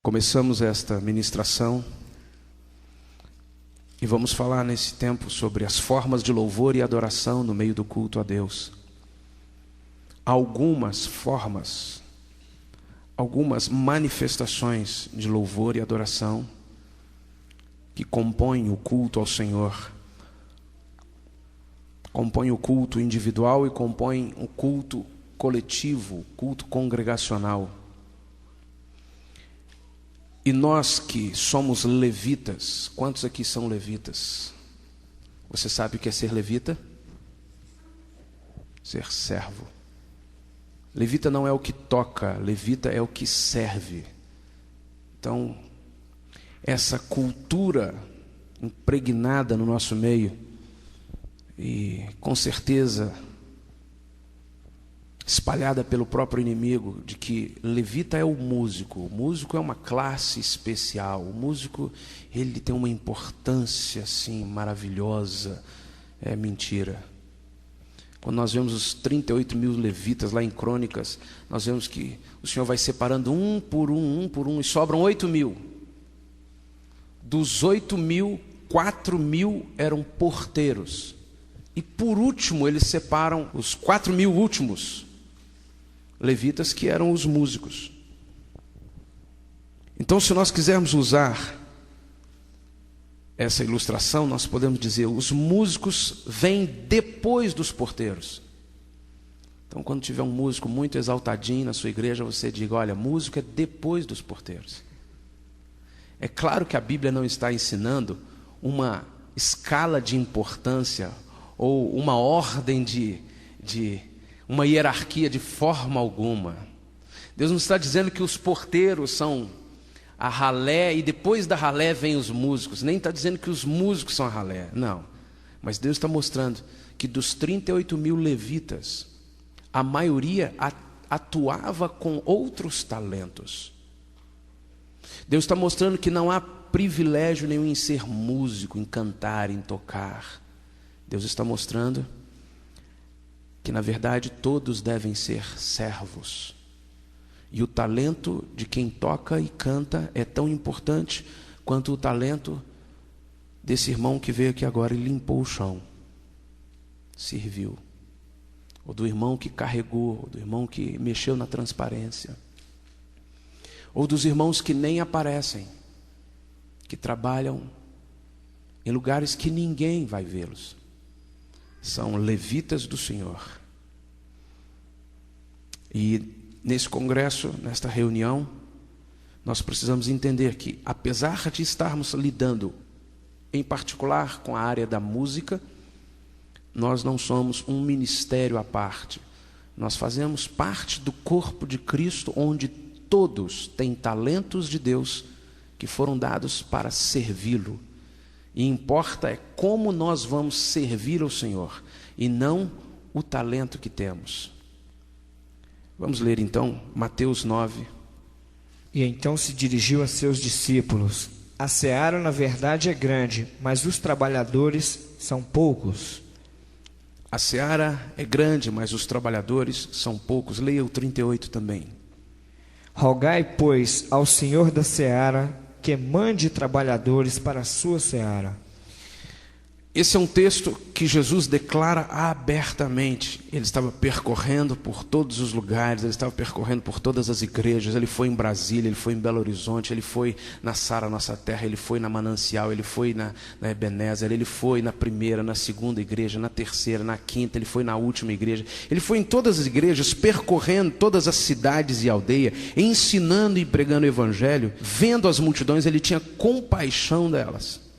Começamos esta ministração e vamos falar nesse tempo sobre as formas de louvor e adoração no meio do culto a Deus. Algumas formas, algumas manifestações de louvor e adoração que compõem o culto ao Senhor. Compõem o culto individual e compõem o culto coletivo, culto congregacional. E nós que somos levitas, quantos aqui são levitas? Você sabe o que é ser levita? Ser servo. Levita não é o que toca, levita é o que serve. Então, essa cultura impregnada no nosso meio, e com certeza espalhada pelo próprio inimigo, de que levita é o músico é uma classe especial, o músico ele tem uma importância assim maravilhosa. É mentira. Quando nós vemos os 38 mil levitas lá em Crônicas, nós vemos que o Senhor vai separando um por um, e sobram 8 mil. Dos 8 mil, 4 mil eram porteiros. E por último, eles separam os 4 mil últimos levitas, que eram os músicos. Então, se nós quisermos usar essa ilustração, nós podemos dizer: os músicos vêm depois dos porteiros. Então, quando tiver um músico muito exaltadinho na sua igreja, você diga: olha, músico é depois dos porteiros. É claro que a Bíblia não está ensinando uma escala de importância ou uma ordem uma hierarquia de forma alguma. Deus não está dizendo que os porteiros são a ralé e depois da ralé vem os músicos. Nem está dizendo que os músicos são a ralé. Não. Mas Deus está mostrando que dos 38 mil levitas, a maioria atuava com outros talentos. Deus está mostrando que não há privilégio nenhum em ser músico, em cantar, em tocar. Deus está mostrando que na verdade todos devem ser servos. E o talento de quem toca e canta é tão importante quanto o talento desse irmão que veio aqui agora e limpou o chão, serviu. Ou do irmão que carregou, ou do irmão que mexeu na transparência. Ou dos irmãos que nem aparecem, que trabalham em lugares que ninguém vai vê-los. São levitas do Senhor. E nesse congresso, nesta reunião, nós precisamos entender que, apesar de estarmos lidando em particular com a área da música, nós não somos um ministério à parte. Nós fazemos parte do corpo de Cristo, onde todos têm talentos de Deus que foram dados para servi-lo. E importa é como nós vamos servir ao Senhor, e não o talento que temos. Vamos ler então Mateus 9. E então se dirigiu a seus discípulos: a seara na verdade é grande, mas os trabalhadores são poucos. A seara é grande, mas os trabalhadores são poucos. Leia o 38 também. Rogai, pois, ao Senhor da seara que mande trabalhadores para a sua seara. Esse é um texto que Jesus declara abertamente. Ele estava percorrendo por todos os lugares, ele estava percorrendo por todas as igrejas. Ele foi em Brasília, ele foi em Belo Horizonte, ele foi na Sara Nossa Terra, ele foi na Manancial, ele foi na Ebenezer, ele foi na primeira, na segunda igreja, na terceira, na quinta, ele foi na última igreja. Ele foi em todas as igrejas, percorrendo todas as cidades e aldeias, ensinando e pregando o evangelho. Vendo as multidões, ele tinha compaixão delas.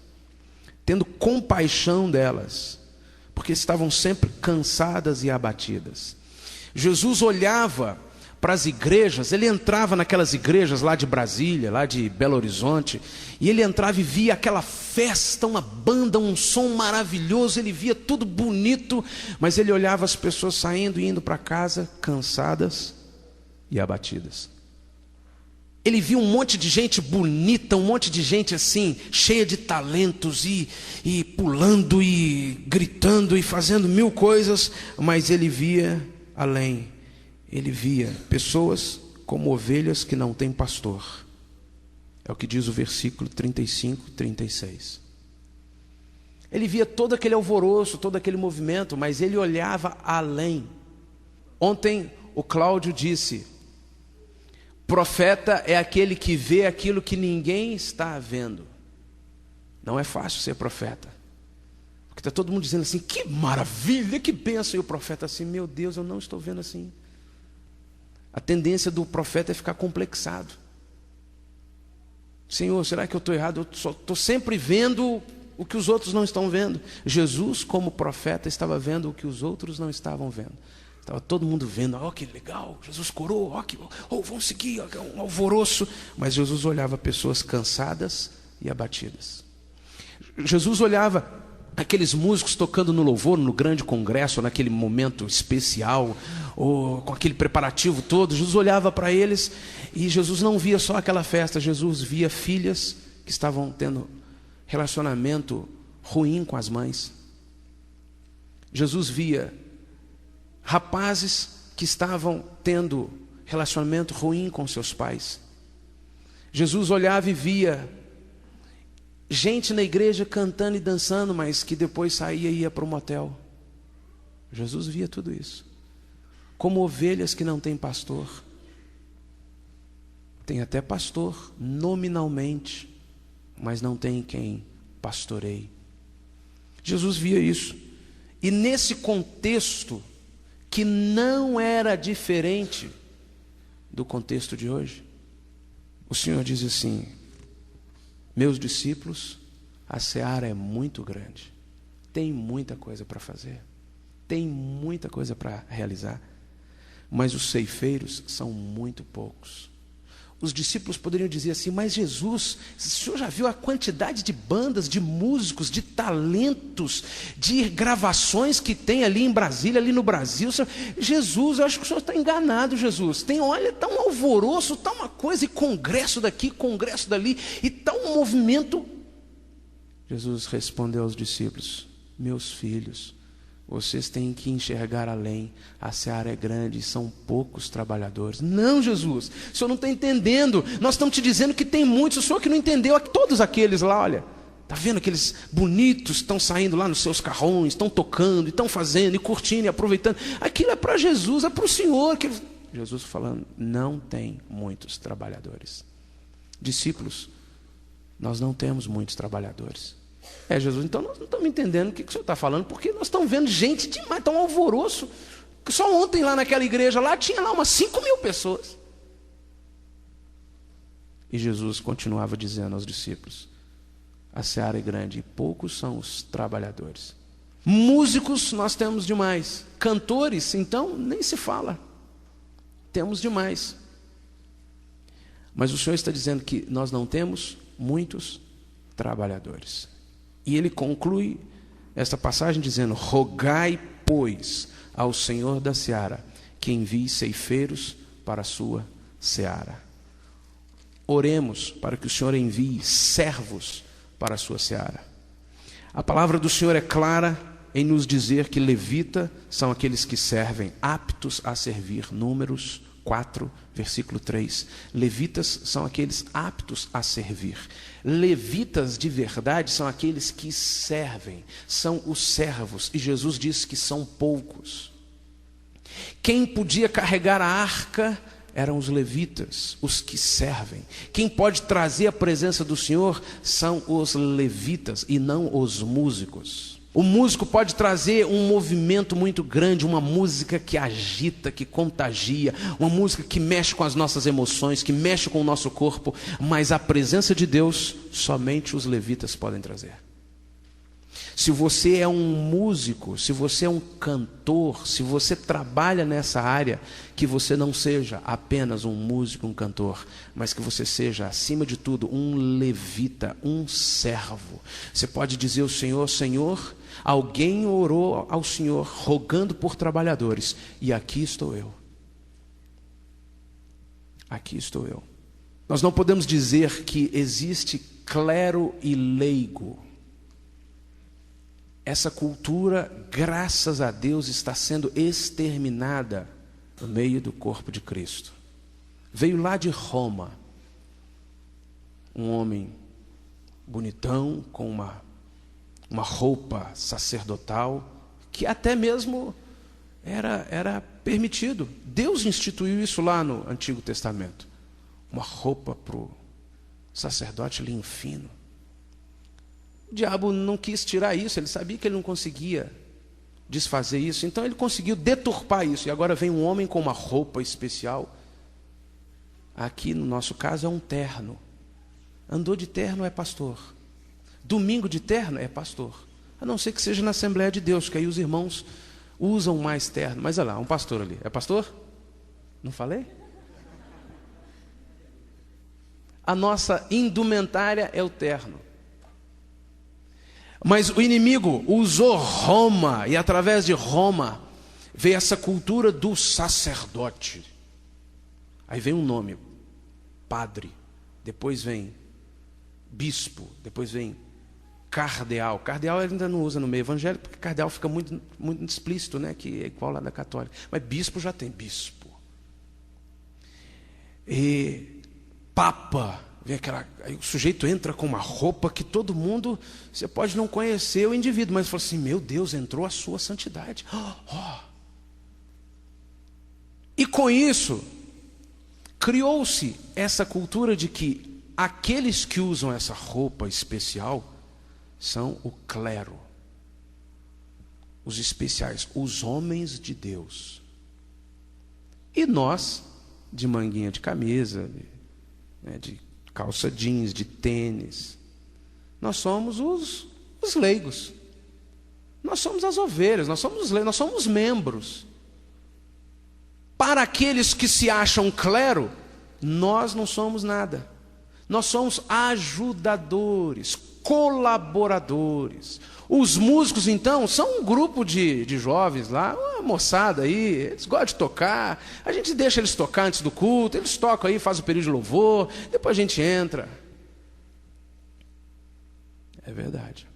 Tendo compaixão delas, porque estavam sempre cansadas e abatidas. Jesus olhava para as igrejas, ele entrava naquelas igrejas lá de Brasília, lá de Belo Horizonte, e ele entrava e via aquela festa, uma banda, um som maravilhoso, ele via tudo bonito, mas ele olhava as pessoas saindo e indo para casa, cansadas e abatidas. Ele viu um monte de gente bonita, um monte de gente assim, cheia de talentos e pulando e gritando e fazendo mil coisas, mas ele via além. Ele via pessoas como ovelhas que não têm pastor. É o que diz o versículo 35, 36. Ele via todo aquele alvoroço, todo aquele movimento, mas ele olhava além. Ontem o Cláudio disse: profeta é aquele que vê aquilo que ninguém está vendo. Não é fácil ser profeta, porque está todo mundo dizendo assim: que maravilha, que bênção. E o profeta assim: meu Deus, eu não estou vendo assim. A tendência do profeta é ficar complexado. Senhor, será que eu estou errado? Eu estou sempre vendo o que os outros não estão vendo. Jesus, como profeta, estava vendo o que os outros não estavam vendo. Estava todo mundo vendo: ó, que legal, Jesus curou, ó, vamos seguir, ó, um alvoroço. Mas Jesus olhava pessoas cansadas e abatidas. Jesus olhava aqueles músicos tocando no louvor, no grande congresso, naquele momento especial, ou com aquele preparativo todo. Jesus olhava para eles e Jesus não via só aquela festa. Jesus via filhas que estavam tendo relacionamento ruim com as mães. Jesus via rapazes que estavam tendo relacionamento ruim com seus pais. Jesus olhava e via gente na igreja cantando e dançando, mas que depois saía e ia para o motel. Jesus via tudo isso. Como ovelhas que não têm pastor. Tem até pastor nominalmente, mas não tem quem pastoreie. Jesus via isso. E nesse contexto, que não era diferente do contexto de hoje, o Senhor diz assim: meus discípulos, a seara é muito grande, tem muita coisa para fazer, tem muita coisa para realizar, mas os ceifeiros são muito poucos. Os discípulos poderiam dizer assim: mas Jesus, o Senhor já viu a quantidade de bandas, de músicos, de talentos, de gravações que tem ali em Brasília, ali no Brasil? Jesus, eu acho que o Senhor está enganado, Jesus. Olha, está um alvoroço, está uma coisa, e congresso daqui, congresso dali, e está um movimento. Jesus respondeu aos discípulos: meus filhos, vocês têm que enxergar além. A seara é grande e são poucos trabalhadores. Não, Jesus, o Senhor não está entendendo. Nós estamos te dizendo que tem muitos. O Senhor que não entendeu. Todos aqueles lá, olha, está vendo aqueles bonitos estão saindo lá nos seus carrões, estão tocando, estão fazendo, e curtindo, e aproveitando. Aquilo é para Jesus, é para o Senhor. Jesus falando: não tem muitos trabalhadores. Discípulos, nós não temos muitos trabalhadores. Jesus, então nós não estamos entendendo o que o Senhor está falando, porque nós estamos vendo gente demais, está um alvoroço. Só ontem lá naquela igreja, lá tinha lá umas 5.000 pessoas. E Jesus continuava dizendo aos discípulos: a seara é grande e poucos são os trabalhadores. Músicos nós temos demais, cantores então nem se fala, temos demais. Mas o Senhor está dizendo que nós não temos muitos trabalhadores. E ele conclui esta passagem dizendo: rogai, pois, ao Senhor da seara que envie ceifeiros para a sua seara. Oremos para que o Senhor envie servos para a sua seara. A palavra do Senhor é clara em nos dizer que levita são aqueles que servem, aptos a servir. Números 4, versículo 3. Levitas são aqueles aptos a servir. Levitas de verdade são aqueles que servem, são os servos, e Jesus disse que são poucos. Quem podia carregar a arca eram os levitas, os que servem. Quem pode trazer a presença do Senhor são os levitas e não os músicos. O músico pode trazer um movimento muito grande, uma música que agita, que contagia, uma música que mexe com as nossas emoções, que mexe com o nosso corpo, mas a presença de Deus somente os levitas podem trazer. Se você é um músico, se você é um cantor, se você trabalha nessa área, que você não seja apenas um músico, um cantor, mas que você seja, acima de tudo, um levita, um servo. Você pode dizer ao Senhor: Senhor, alguém orou ao Senhor rogando por trabalhadores, e aqui estou eu. Aqui estou eu. Nós não podemos dizer que existe clero e leigo. Essa cultura, graças a Deus, está sendo exterminada no meio do corpo de Cristo. Veio lá de Roma. um homem bonitão, com uma roupa sacerdotal, que até mesmo era permitido. Deus instituiu isso lá no Antigo Testamento. Uma roupa para o sacerdote linho fino. O diabo não quis tirar isso, ele sabia que ele não conseguia desfazer isso, então ele conseguiu deturpar isso. E agora vem um homem com uma roupa especial. Aqui no nosso caso é um terno. Andou de terno é pastor. Domingo de terno é pastor. A não ser que seja na Assembleia de Deus, que aí os irmãos usam mais terno. Mas olha lá, um pastor ali. É pastor? Não falei? A nossa indumentária é o terno. Mas o inimigo usou Roma, e através de Roma veio essa cultura do sacerdote. Aí vem um nome, padre, depois vem bispo, depois vem cardeal. Cardeal ele ainda não usa no meio evangélico, porque cardeal fica muito explícito, né? Que é igual lá da católica. Mas bispo já tem bispo. E papa, vem aí o sujeito entra com uma roupa que todo mundo, você pode não conhecer o indivíduo, mas fala assim, meu Deus, entrou a sua santidade. E com isso, criou-se essa cultura de que aqueles que usam essa roupa especial são o clero, os especiais, os homens de Deus. E nós, de manguinha de camisa, de calça jeans, de tênis, nós somos os leigos. Nós somos as ovelhas, nós somos os leigos, nós somos membros. Para aqueles que se acham clero, nós não somos nada. Nós somos ajudadores, colaboradores. Os músicos, então, são um grupo de jovens lá, uma moçada aí, eles gostam de tocar, a gente deixa eles tocar antes do culto, eles tocam aí, faz o período de louvor, depois a gente entra. É verdade.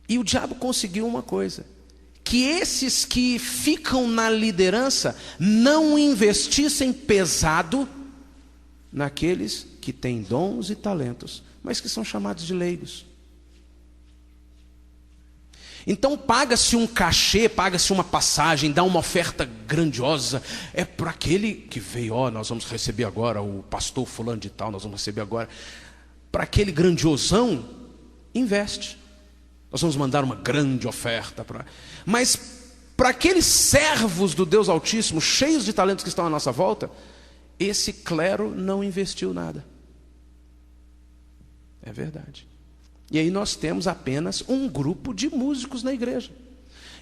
E o diabo conseguiu uma coisa, que esses que ficam na liderança não investissem pesado naqueles que têm dons e talentos, mas que são chamados de leigos. Então paga-se um cachê, paga-se uma passagem, dá uma oferta grandiosa, é para aquele que veio, nós vamos receber agora o pastor fulano de tal, nós vamos receber agora, para aquele grandiosão, investe. Nós vamos mandar uma grande oferta, mas para aqueles servos do Deus Altíssimo, cheios de talentos que estão à nossa volta, esse clero não investiu nada. É verdade. E aí nós temos apenas um grupo de músicos na igreja.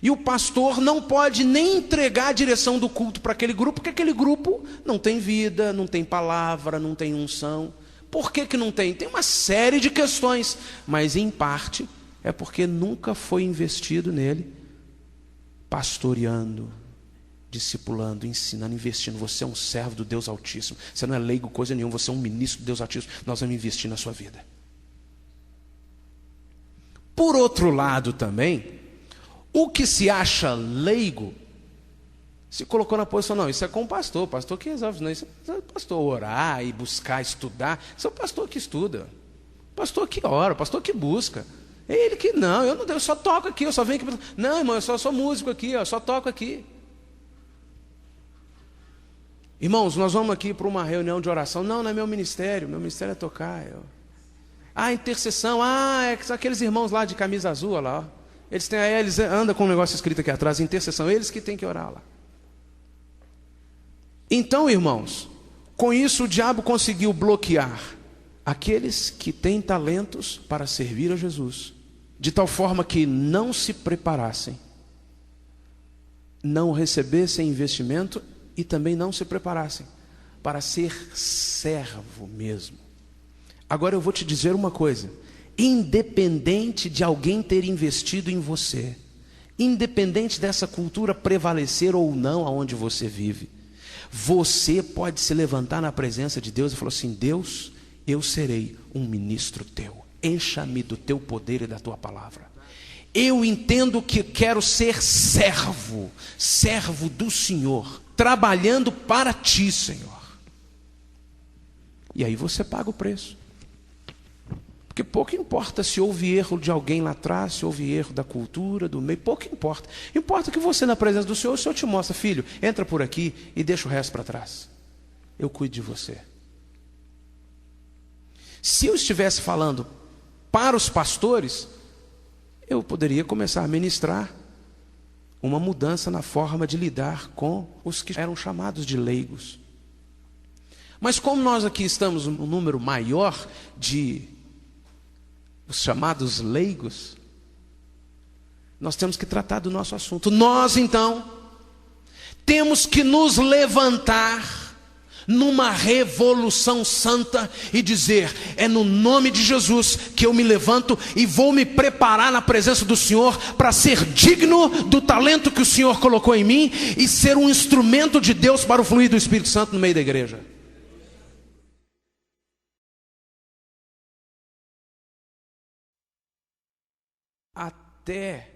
E o pastor não pode nem entregar a direção do culto para aquele grupo, porque aquele grupo não tem vida, não tem palavra, não tem unção. Por que não tem? Tem uma série de questões, mas em parte é porque nunca foi investido nele, pastoreando, discipulando, ensinando, investindo. Você é um servo do Deus Altíssimo. Você não é leigo coisa nenhuma, você é um ministro do Deus Altíssimo. Nós vamos investir na sua vida. Por outro lado também, o que se acha leigo, se colocou na posição, não, isso é com o pastor que resolve, não, isso é o pastor orar e buscar, estudar, isso é o pastor que estuda, o pastor que ora, o pastor que busca. É ele que não, eu só toco aqui, eu só venho aqui, não, irmão, eu só sou músico aqui, eu só toco aqui. Irmãos, nós vamos aqui para uma reunião de oração, não é meu ministério é tocar, intercessão, são aqueles irmãos lá de camisa azul, olha lá, eles andam com um negócio escrito aqui atrás, intercessão, eles que têm que orar lá. Então, irmãos, com isso o diabo conseguiu bloquear aqueles que têm talentos para servir a Jesus, de tal forma que não se preparassem, não recebessem investimento e também não se preparassem para ser servo mesmo. Agora eu vou te dizer uma coisa, independente de alguém ter investido em você, independente dessa cultura prevalecer ou não aonde você vive, você pode se levantar na presença de Deus e falar assim, Deus, eu serei um ministro teu, encha-me do teu poder e da tua palavra. Eu entendo que quero ser servo do Senhor, trabalhando para ti, Senhor. E aí você paga o preço. Porque pouco importa se houve erro de alguém lá atrás, se houve erro da cultura, do meio, pouco importa. Importa que você, na presença do Senhor, o Senhor te mostra: filho, entra por aqui e deixa o resto para trás. Eu cuido de você. Se eu estivesse falando para os pastores, eu poderia começar a ministrar uma mudança na forma de lidar com os que eram chamados de leigos. Mas como nós aqui estamos um número maior de os chamados leigos, nós temos que tratar do nosso assunto. Nós, então, temos que nos levantar numa revolução santa e dizer: é no nome de Jesus que eu me levanto e vou me preparar na presença do Senhor para ser digno do talento que o Senhor colocou em mim e ser um instrumento de Deus para o fluir do Espírito Santo no meio da igreja. Até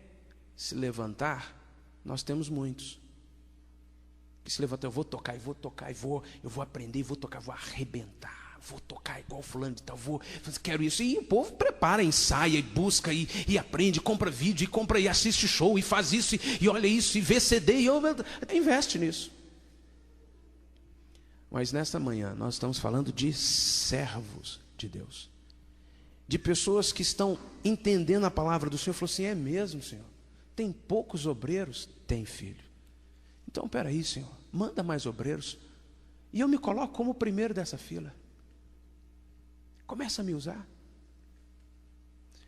se levantar, nós temos muitos que se levantam: eu vou tocar, eu vou aprender, eu vou tocar, vou arrebentar, vou tocar igual fulano de tal, quero isso. E o povo prepara, ensaia, e busca, e aprende, compra vídeo, e compra, e assiste show, e faz isso, e olha isso, e vê CD, e investe nisso. Mas nesta manhã nós estamos falando de servos de Deus, de pessoas que estão entendendo a palavra do Senhor. Falou assim: é mesmo, Senhor? Tem poucos obreiros? Tem, filho. Então, peraí, Senhor, manda mais obreiros, e eu me coloco como o primeiro dessa fila. Começa a me usar.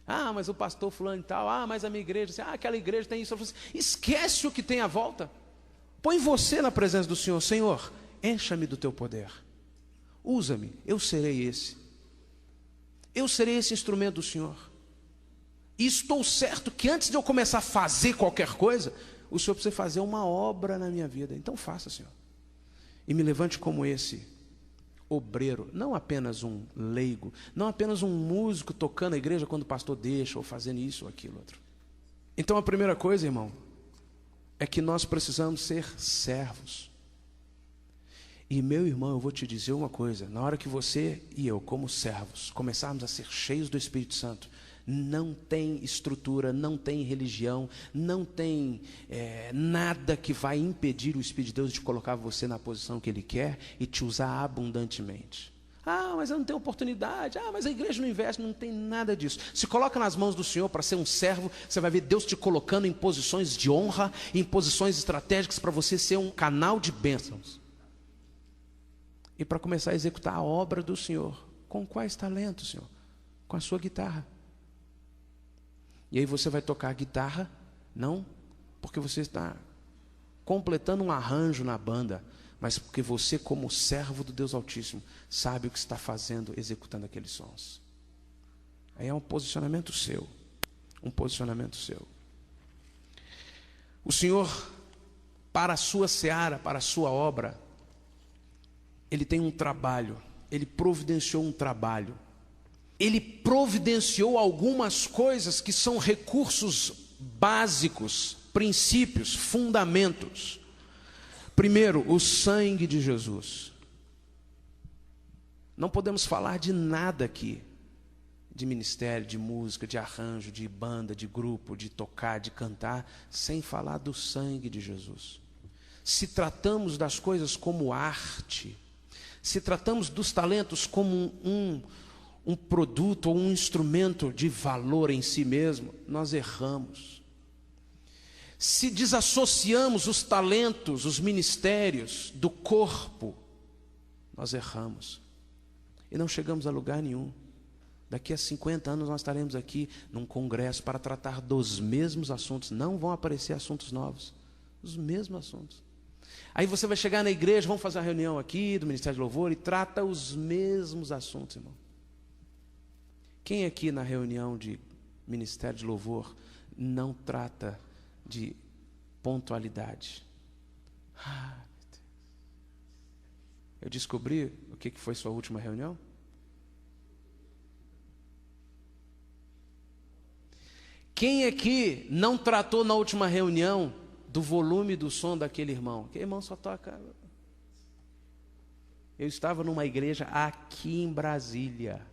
Ah, mas o pastor fulano e tal, mas a minha igreja, aquela igreja tem isso. Esquece o que tem à volta. Põe você na presença do Senhor. Senhor, encha-me do teu poder. Usa-me, eu serei esse. Eu serei esse instrumento do Senhor. E estou certo que antes de eu começar a fazer qualquer coisa, o Senhor precisa fazer uma obra na minha vida. Então faça, Senhor. E me levante como esse obreiro, não apenas um leigo, não apenas um músico tocando a igreja quando o pastor deixa, ou fazendo isso ou aquilo outro. Então a primeira coisa, irmão, é que nós precisamos ser servos. E meu irmão, eu vou te dizer uma coisa: na hora que você e eu, como servos, começarmos a ser cheios do Espírito Santo, não tem estrutura, não tem religião, não tem nada que vai impedir o Espírito de Deus de colocar você na posição que Ele quer e te usar abundantemente. Mas eu não tenho oportunidade, mas a igreja não investe. Não tem nada disso. Se coloca nas mãos do Senhor para ser um servo, você vai ver Deus te colocando em posições de honra, em posições estratégicas para você ser um canal de bênçãos. E para começar a executar a obra do Senhor. Com quais talentos, Senhor? Com a sua guitarra. E aí você vai tocar a guitarra, não porque você está completando um arranjo na banda, mas porque você, como servo do Deus Altíssimo, sabe o que está fazendo, executando aqueles sons. Aí é um posicionamento seu. Um posicionamento seu. O Senhor, para a sua seara, para a sua obra, Ele tem um trabalho. Ele providenciou um trabalho. Ele providenciou algumas coisas que são recursos básicos, princípios, fundamentos. Primeiro, o sangue de Jesus. Não podemos falar de nada aqui, de ministério, de música, de arranjo, de banda, de grupo, de tocar, de cantar, sem falar do sangue de Jesus. Se tratamos das coisas como arte, se tratamos dos talentos como um produto ou um instrumento de valor em si mesmo, nós erramos. Se desassociamos os talentos, os ministérios do corpo, nós erramos. E não chegamos a lugar nenhum. Daqui a 50 anos nós estaremos aqui num congresso para tratar dos mesmos assuntos. Não vão aparecer assuntos novos. Os mesmos assuntos. Aí você vai chegar na igreja, vamos fazer uma reunião aqui do Ministério de Louvor e trata os mesmos assuntos, irmão. Quem aqui na reunião de Ministério de Louvor não trata de pontualidade? Eu descobri o que foi sua última reunião? Quem aqui não tratou na última reunião do volume do som daquele irmão? Aquele irmão só toca. Eu estava numa igreja aqui em Brasília,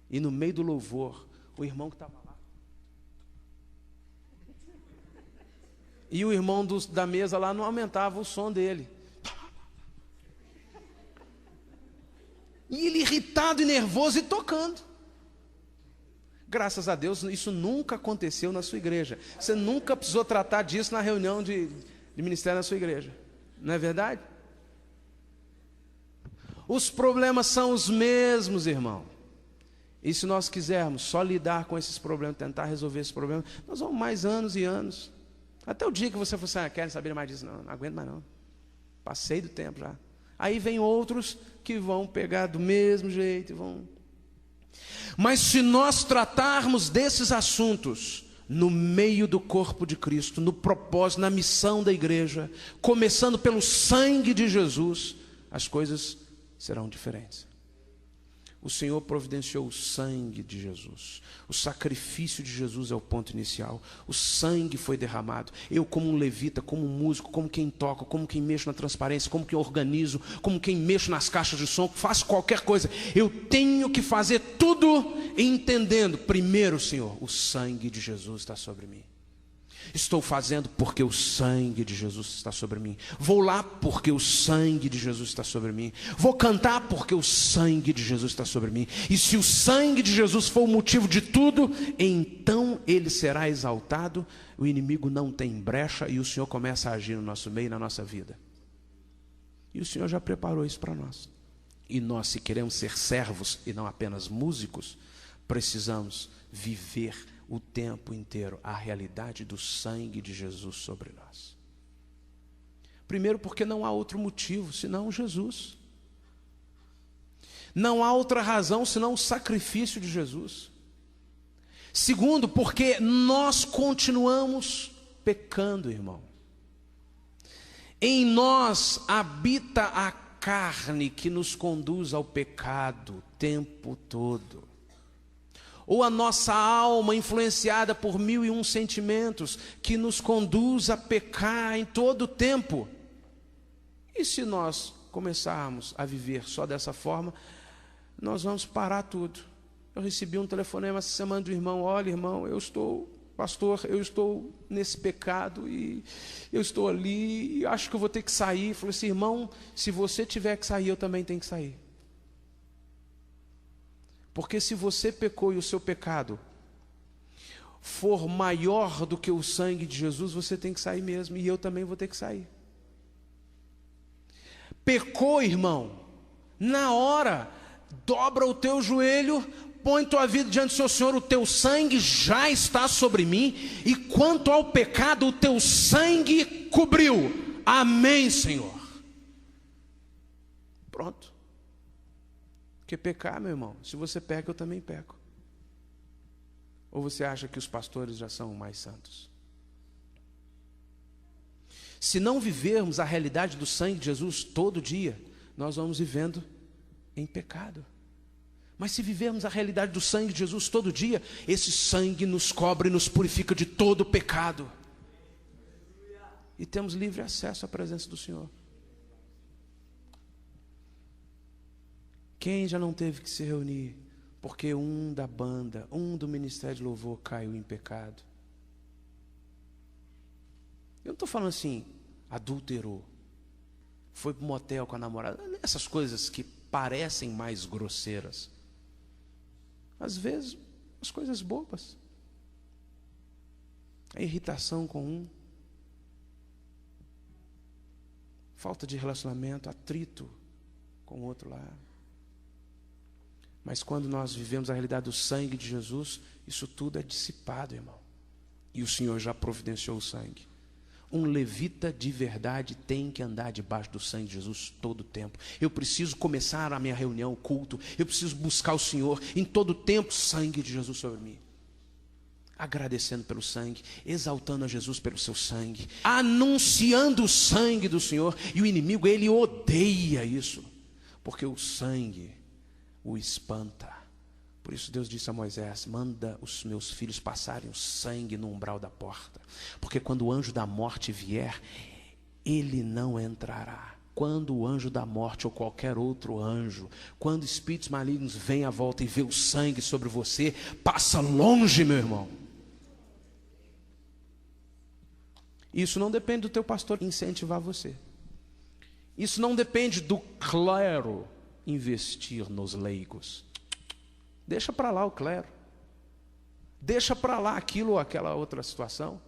e no meio do louvor, o irmão que estava lá, e o irmão da mesa lá não aumentava o som dele. E ele irritado e nervoso e tocando. Graças a Deus, isso nunca aconteceu na sua igreja. Você nunca precisou tratar disso na reunião de ministério na sua igreja. Não é verdade? Os problemas são os mesmos, irmão. E se nós quisermos só lidar com esses problemas, tentar resolver esses problemas, nós vamos mais anos e anos. Até o dia que você for querem saber mais disso? Não, não aguento mais não. Passei do tempo já. Aí vem outros que vão pegar do mesmo jeito e vão... Mas se nós tratarmos desses assuntos no meio do corpo de Cristo, no propósito, na missão da igreja, começando pelo sangue de Jesus, as coisas serão diferentes. O Senhor providenciou o sangue de Jesus. O sacrifício de Jesus é o ponto inicial. O sangue foi derramado. Eu, como um levita, como um músico, como quem toca, como quem mexe na transparência, como quem organizo, como quem mexe nas caixas de som, faço qualquer coisa, eu tenho que fazer tudo entendendo, primeiro, Senhor, o sangue de Jesus está sobre mim. Estou fazendo porque o sangue de Jesus está sobre mim. Vou lá porque o sangue de Jesus está sobre mim. Vou cantar porque o sangue de Jesus está sobre mim. E se o sangue de Jesus for o motivo de tudo, então ele será exaltado. O inimigo não tem brecha e o Senhor começa a agir no nosso meio, na nossa vida. E o Senhor já preparou isso para nós. E nós, se queremos ser servos e não apenas músicos, precisamos viver o tempo inteiro a realidade do sangue de Jesus sobre nós. Primeiro, porque não há outro motivo senão Jesus. Não há outra razão senão o sacrifício de Jesus. Segundo, porque nós continuamos pecando, irmão. Em nós habita a carne que nos conduz ao pecado o tempo todo. Ou a nossa alma influenciada por 1001 sentimentos que nos conduz a pecar em todo o tempo. E se nós começarmos a viver só dessa forma, nós vamos parar tudo. Eu recebi um telefonema essa semana do irmão: olha, irmão, pastor, eu estou nesse pecado e eu estou ali e acho que eu vou ter que sair. Eu falei assim: irmão, se você tiver que sair, eu também tenho que sair. Porque se você pecou e o seu pecado for maior do que o sangue de Jesus, você tem que sair mesmo, e eu também vou ter que sair. Pecou, irmão, na hora, dobra o teu joelho, põe tua vida diante do seu Senhor, o teu sangue já está sobre mim, e quanto ao pecado, o teu sangue cobriu. Amém, Senhor. Pronto. Porque pecar, meu irmão, se você peca, eu também peco. Ou você acha que os pastores já são mais santos? Se não vivermos a realidade do sangue de Jesus todo dia, nós vamos vivendo em pecado. Mas se vivermos a realidade do sangue de Jesus todo dia, esse sangue nos cobre e nos purifica de todo pecado. E temos livre acesso à presença do Senhor. Quem já não teve que se reunir porque um da banda, um do ministério de louvor caiu em pecado? Eu não estou falando assim, adulterou, foi para um motel com a namorada, essas coisas que parecem mais grosseiras. Às vezes, as coisas bobas. A irritação com um, falta de relacionamento, atrito com o outro lá. Mas quando nós vivemos a realidade do sangue de Jesus, isso tudo é dissipado, irmão. E o Senhor já providenciou o sangue. Um levita de verdade tem que andar debaixo do sangue de Jesus todo o tempo. Eu preciso começar a minha reunião, o culto. Eu preciso buscar o Senhor em todo o tempo, sangue de Jesus sobre mim. Agradecendo pelo sangue, exaltando a Jesus pelo seu sangue, anunciando o sangue do Senhor. E o inimigo, ele odeia isso, porque o sangue o espanta. Por isso Deus disse a Moisés: manda os meus filhos passarem o sangue no umbral da porta, porque quando o anjo da morte vier, ele não entrará. quando o anjo da morte ou qualquer outro anjo, quando espíritos malignos vêm à volta e vê o sangue sobre você, passa longe, meu irmão. Isso não depende do teu pastor incentivar você. Isso não depende do clero investir nos leigos. Deixa para lá o clero. Deixa para lá aquilo ou aquela outra situação.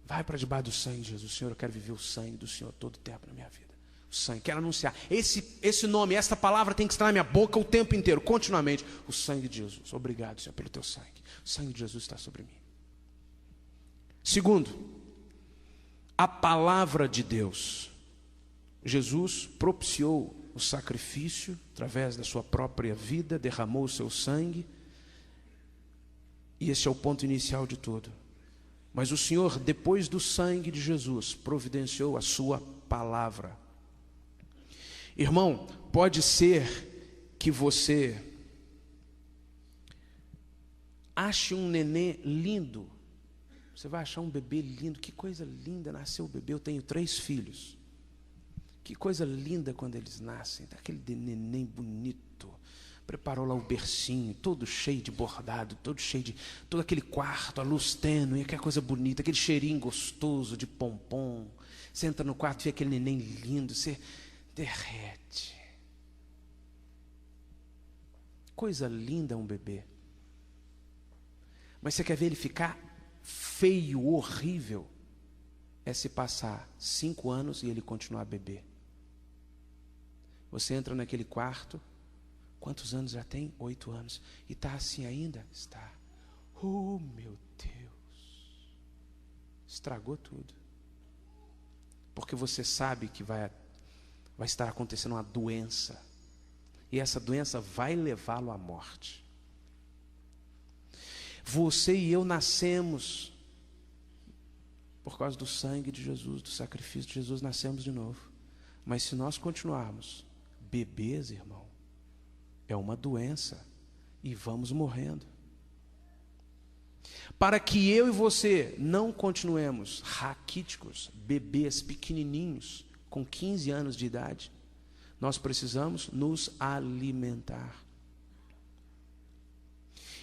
Vai para debaixo do sangue de Jesus. Senhor, eu quero viver o sangue do Senhor todo o tempo na minha vida. O sangue, quero anunciar. Esse nome, essa palavra tem que estar na minha boca o tempo inteiro, continuamente. O sangue de Jesus. Obrigado, Senhor, pelo teu sangue. O sangue de Jesus está sobre mim. Segundo, a palavra de Deus. Jesus propiciou o sacrifício através da sua própria vida, derramou o seu sangue. E esse é o ponto inicial de tudo. Mas o Senhor, depois do sangue de Jesus, providenciou a sua palavra. Irmão, pode ser que você ache um nenê lindo. Você vai achar um bebê lindo. Que coisa linda, nasceu o bebê. Eu tenho 3 filhos. Que coisa linda quando eles nascem. Aquele neném bonito. Preparou lá o bercinho, todo cheio de bordado, todo cheio de... todo aquele quarto, a luz tênue, aquela coisa bonita, aquele cheirinho gostoso de pompom. Você entra no quarto e vê aquele neném lindo, você derrete. Coisa linda um bebê. Mas você quer ver ele ficar feio, horrível? É se passar 5 anos e ele continuar bebê. Você entra naquele quarto... Quantos anos já tem? 8 anos. E está assim ainda? Está. Oh, meu Deus. Estragou tudo. Porque você sabe que vai estar acontecendo uma doença. E essa doença vai levá-lo à morte. Você e eu nascemos por causa do sangue de Jesus, do sacrifício de Jesus, nascemos de novo. Mas se nós continuarmos bebês, irmão, é uma doença e vamos morrendo. Para que eu e você não continuemos raquíticos, bebês pequenininhos, com 15 anos de idade, nós precisamos nos alimentar.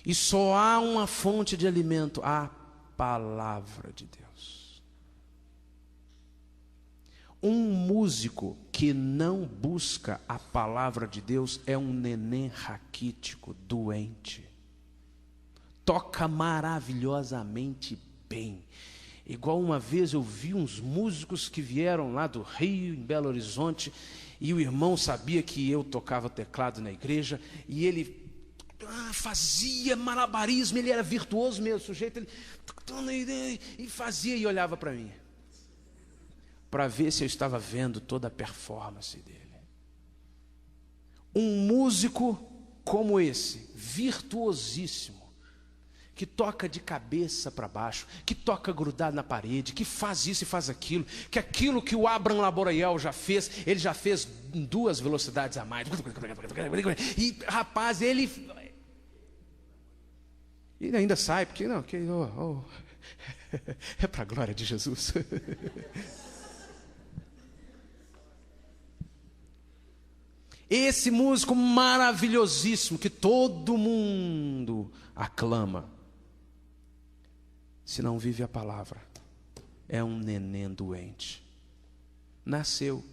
E só há uma fonte de alimento, a palavra de Deus. Um músico que não busca a palavra de Deus é um neném raquítico, doente. Toca maravilhosamente bem. Igual uma vez eu vi uns músicos que vieram lá do Rio, em Belo Horizonte, e o irmão sabia que eu tocava teclado na igreja, e ele fazia malabarismo, ele era virtuoso mesmo, o sujeito, ele e fazia e olhava para mim, para ver se eu estava vendo toda a performance dele. Um músico como esse, virtuosíssimo, que toca de cabeça para baixo, que toca grudado na parede, que faz isso e faz aquilo, que aquilo que o Abraham Laboriel já fez, ele já fez em 2 velocidades a mais. E rapaz, ele ainda sai, porque não, é para a glória de Jesus. Esse músico maravilhosíssimo que todo mundo aclama, se não vive a palavra, é um neném doente. Nasceu.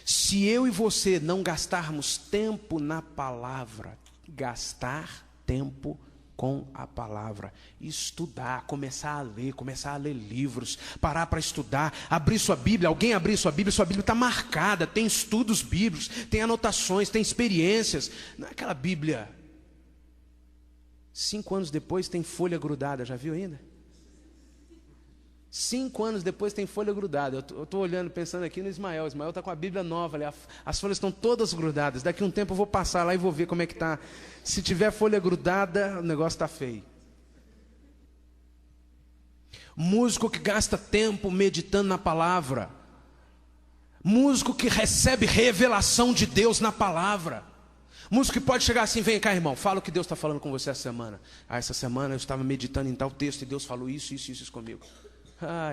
Se eu e você não gastarmos tempo na palavra, gastar tempo com a palavra, estudar, começar a ler livros, parar para estudar, abrir sua Bíblia, alguém abrir sua Bíblia está marcada, tem estudos bíblicos, tem anotações, tem experiências, não é aquela Bíblia, 5 anos depois tem folha grudada, já viu ainda? 5 anos depois tem folha grudada. Eu estou olhando, pensando aqui no Ismael está com a Bíblia nova ali, as folhas estão todas grudadas. Daqui a um tempo eu vou passar lá e vou ver como é que está. Se tiver folha grudada, o negócio está feio. Músico que gasta tempo meditando na palavra, músico que recebe revelação de Deus na palavra, músico que pode chegar assim: vem cá, irmão, fala o que Deus está falando com você essa semana. Essa semana eu estava meditando em tal texto e Deus falou isso comigo.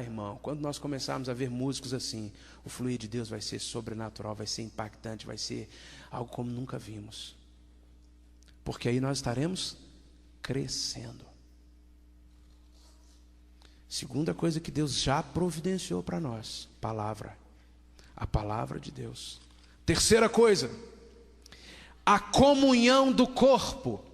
Irmão, quando nós começarmos a ver músicos assim, o fluir de Deus vai ser sobrenatural, vai ser impactante, vai ser algo como nunca vimos. Porque aí nós estaremos crescendo. Segunda coisa que Deus já providenciou para nós: palavra. A palavra de Deus. Terceira coisa: a comunhão do corpo.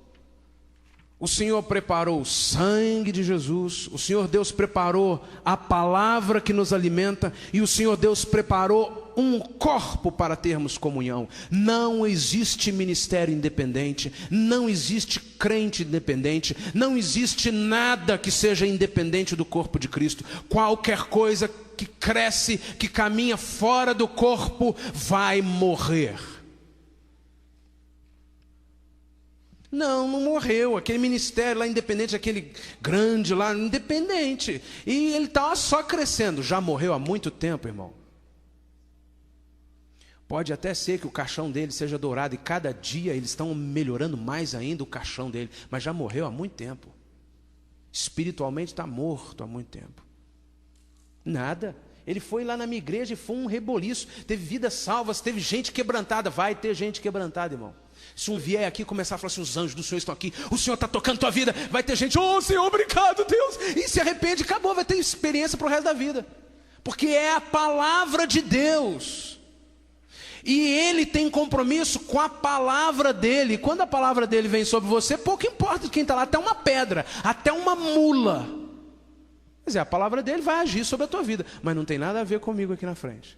O Senhor preparou o sangue de Jesus, o Senhor Deus preparou a palavra que nos alimenta, e o Senhor Deus preparou um corpo para termos comunhão. Não existe ministério independente, não existe crente independente, não existe nada que seja independente do corpo de Cristo. Qualquer coisa que cresce, que caminha fora do corpo, vai morrer. Não morreu. Aquele ministério lá independente, aquele grande lá, independente. E ele está só crescendo. Já morreu há muito tempo, irmão. Pode até ser que o caixão dele seja dourado e cada dia eles estão melhorando mais ainda o caixão dele. Mas já morreu há muito tempo. Espiritualmente está morto há muito tempo. Nada. Ele foi lá na minha igreja e foi um reboliço. Teve vidas salvas, teve gente quebrantada. Vai ter gente quebrantada, irmão. Se um vier aqui e começar a falar assim: os anjos do Senhor estão aqui, o Senhor está tocando tua vida, vai ter gente: oh Senhor, obrigado Deus, e se arrepende, acabou, vai ter experiência para o resto da vida, porque é a palavra de Deus, e Ele tem compromisso com a palavra dEle. E quando a palavra dEle vem sobre você, pouco importa quem está lá, até uma pedra, até uma mula, quer dizer, a palavra dEle vai agir sobre a tua vida, mas não tem nada a ver comigo aqui na frente.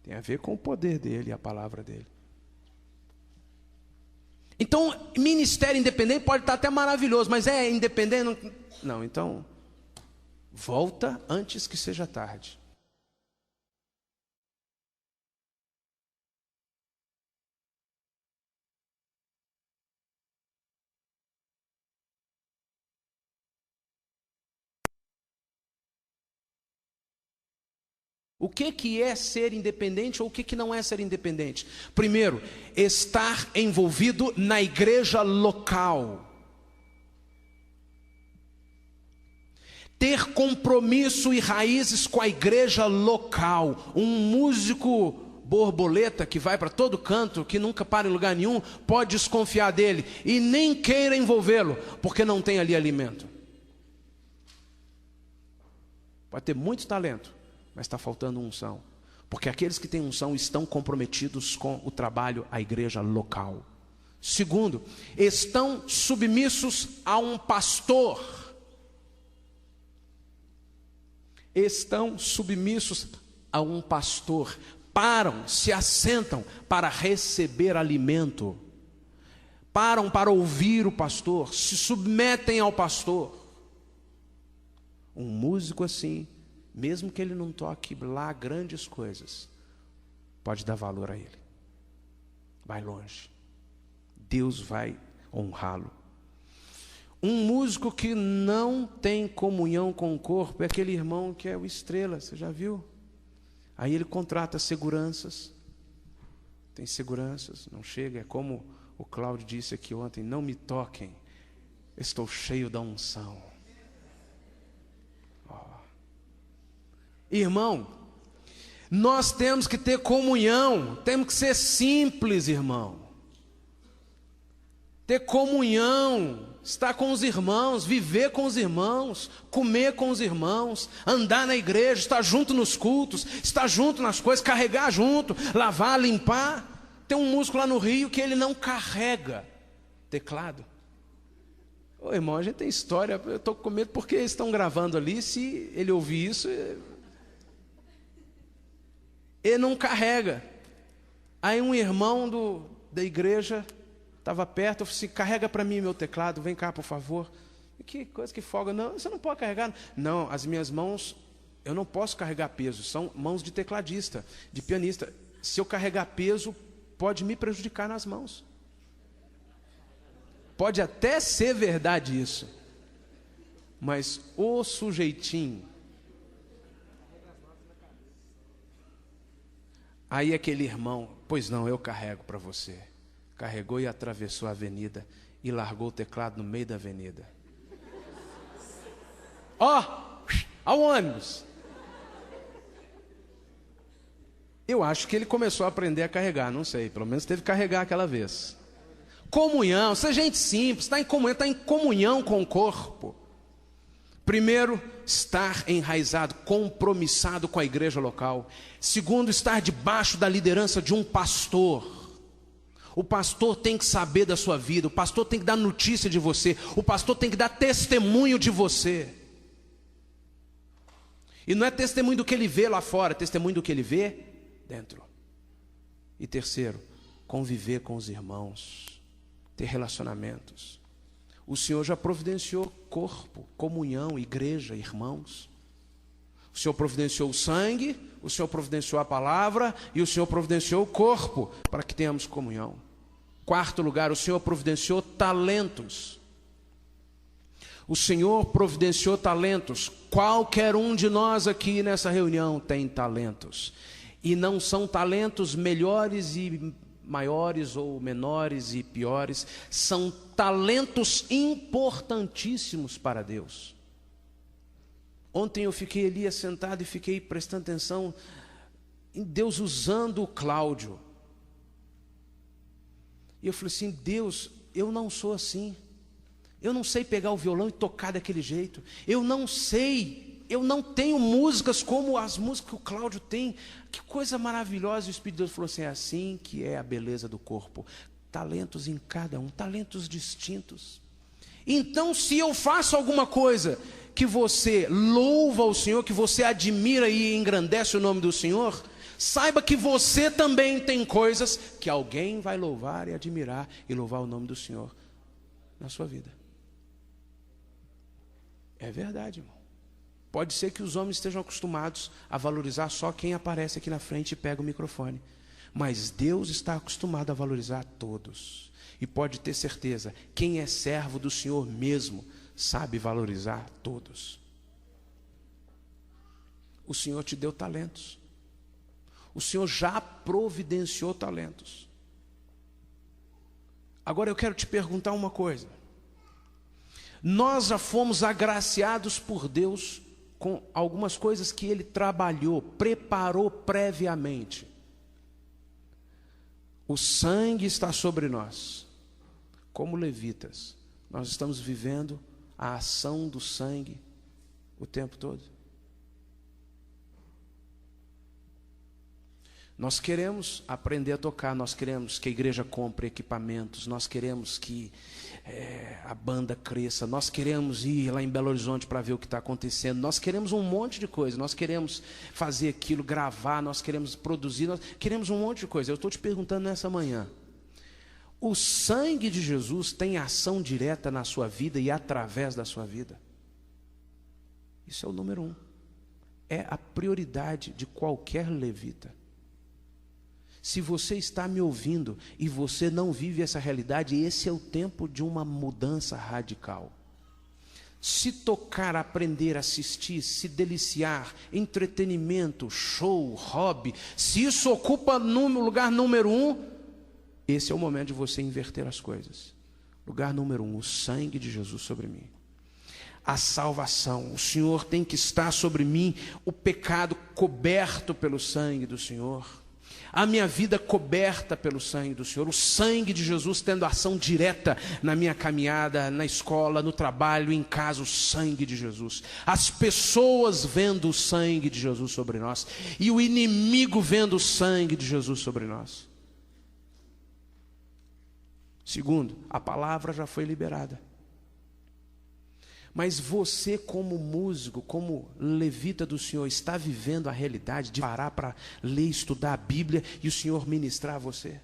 Tem a ver com o poder dele e a palavra dele. Então, ministério independente pode estar até maravilhoso, mas é independente? Não, então, volta antes que seja tarde. O que é ser independente ou o que não é ser independente? Primeiro, estar envolvido na igreja local. Ter compromisso e raízes com a igreja local. Um músico borboleta que vai para todo canto, que nunca para em lugar nenhum, pode desconfiar dele e nem queira envolvê-lo, porque não tem ali alimento. Pode ter muito talento, mas está faltando unção, porque aqueles que têm unção estão comprometidos com o trabalho, a igreja local. Segundo, estão submissos a um pastor. Estão submissos a um pastor. Param, se assentam para receber alimento. Param para ouvir o pastor, se submetem ao pastor. Um músico assim, mesmo que ele não toque lá grandes coisas, pode dar valor a ele. Vai longe. Deus vai honrá-lo. Um músico que não tem comunhão com o corpo é aquele irmão que é o estrela, você já viu? Aí ele contrata seguranças. Tem seguranças, não chega, é como o Cláudio disse aqui ontem: não me toquem, estou cheio da unção. Irmão, nós temos que ter comunhão, temos que ser simples, irmão. Ter comunhão, estar com os irmãos, viver com os irmãos, comer com os irmãos, andar na igreja, estar junto nos cultos, estar junto nas coisas, carregar junto, lavar, limpar. Tem um músico lá no Rio que ele não carrega teclado. Ô irmão, a gente tem história, eu estou com medo porque eles estão gravando ali, se ele ouvir isso... Ele não carrega. Aí um irmão da igreja estava perto, eu falei assim: carrega para mim meu teclado, vem cá por favor. E que coisa que folga. Não, você não pode carregar. Não, as minhas mãos, eu não posso carregar peso, são mãos de tecladista, de pianista. Se eu carregar peso, pode me prejudicar nas mãos. Pode até ser verdade isso, mas o sujeitinho. Aí aquele irmão: pois não, eu carrego para você. Carregou e atravessou a avenida e largou o teclado no meio da avenida. ao ônibus. Eu acho que ele começou a aprender a carregar, não sei, pelo menos teve que carregar aquela vez. Comunhão, ser gente simples, está em comunhão com o corpo. Primeiro, estar enraizado, compromissado com a igreja local. Segundo, estar debaixo da liderança de um pastor. O pastor tem que saber da sua vida, o pastor tem que dar notícia de você, o pastor tem que dar testemunho de você. E não é testemunho do que ele vê lá fora, é testemunho do que ele vê dentro. E terceiro, conviver com os irmãos, ter relacionamentos. O Senhor já providenciou corpo, comunhão, igreja, irmãos. O Senhor providenciou o sangue, o Senhor providenciou a palavra e o Senhor providenciou o corpo para que tenhamos comunhão. Quarto lugar, o Senhor providenciou talentos. O Senhor providenciou talentos. Qualquer um de nós aqui nessa reunião tem talentos. E não são talentos melhores e maiores ou menores e piores. São talentos importantíssimos para Deus. Ontem eu fiquei ali sentado e fiquei prestando atenção em Deus usando o Cláudio. E eu falei assim, Deus, eu não sou assim. Eu não sei pegar o violão e tocar daquele jeito. Eu não tenho músicas como as músicas que o Cláudio tem. Que coisa maravilhosa. E o Espírito de Deus falou assim, é assim que é a beleza do corpo. Talentos em cada um, talentos distintos. Então, se eu faço alguma coisa que você louva o Senhor, que você admira e engrandece o nome do Senhor, saiba que você também tem coisas que alguém vai louvar e admirar e louvar o nome do Senhor na sua vida. É verdade, irmão. Pode ser que os homens estejam acostumados a valorizar só quem aparece aqui na frente e pega o microfone, mas Deus está acostumado a valorizar todos. E pode ter certeza, quem é servo do Senhor mesmo sabe valorizar todos. O Senhor te deu talentos. O Senhor já providenciou talentos. Agora eu quero te perguntar uma coisa. Nós já fomos agraciados por Deus com algumas coisas que Ele trabalhou, preparou previamente. O sangue está sobre nós. Como levitas, nós estamos vivendo a ação do sangue o tempo todo. Nós queremos aprender a tocar, nós queremos que a igreja compre equipamentos, nós queremos que a banda cresça, nós queremos ir lá em Belo Horizonte para ver o que está acontecendo, nós queremos um monte de coisa, nós queremos fazer aquilo, gravar, nós queremos produzir, nós queremos um monte de coisa. Eu estou te perguntando nessa manhã, o sangue de Jesus tem ação direta na sua vida e através da sua vida? Isso é o número 1. É a prioridade de qualquer levita. Se você está me ouvindo e você não vive essa realidade, esse é o tempo de uma mudança radical. Se tocar, aprender, assistir, se deliciar, entretenimento, show, hobby, se isso ocupa no lugar número 1, esse é o momento de você inverter as coisas. Lugar número 1, o sangue de Jesus sobre mim. A salvação, o Senhor tem que estar sobre mim, o pecado coberto pelo sangue do Senhor. A minha vida coberta pelo sangue do Senhor, o sangue de Jesus tendo ação direta na minha caminhada, na escola, no trabalho, em casa, o sangue de Jesus. As pessoas vendo o sangue de Jesus sobre nós e o inimigo vendo o sangue de Jesus sobre nós. Segundo, a palavra já foi liberada. Mas você, como músico, como levita do Senhor, está vivendo a realidade de parar para ler, estudar a Bíblia e o Senhor ministrar a você?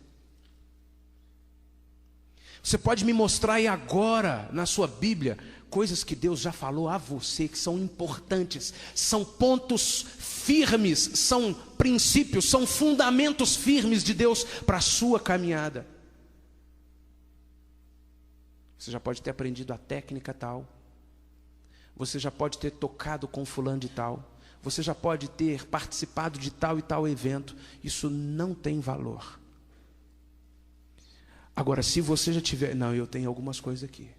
Você pode me mostrar aí agora, na sua Bíblia, coisas que Deus já falou a você, que são importantes, são pontos firmes, são princípios, são fundamentos firmes de Deus para a sua caminhada. Você já pode ter aprendido a técnica tal. Você já pode ter tocado com fulano de tal. Você já pode ter participado de tal e tal evento. Isso não tem valor. Agora, se você já tiver... Não, eu tenho algumas coisas aqui.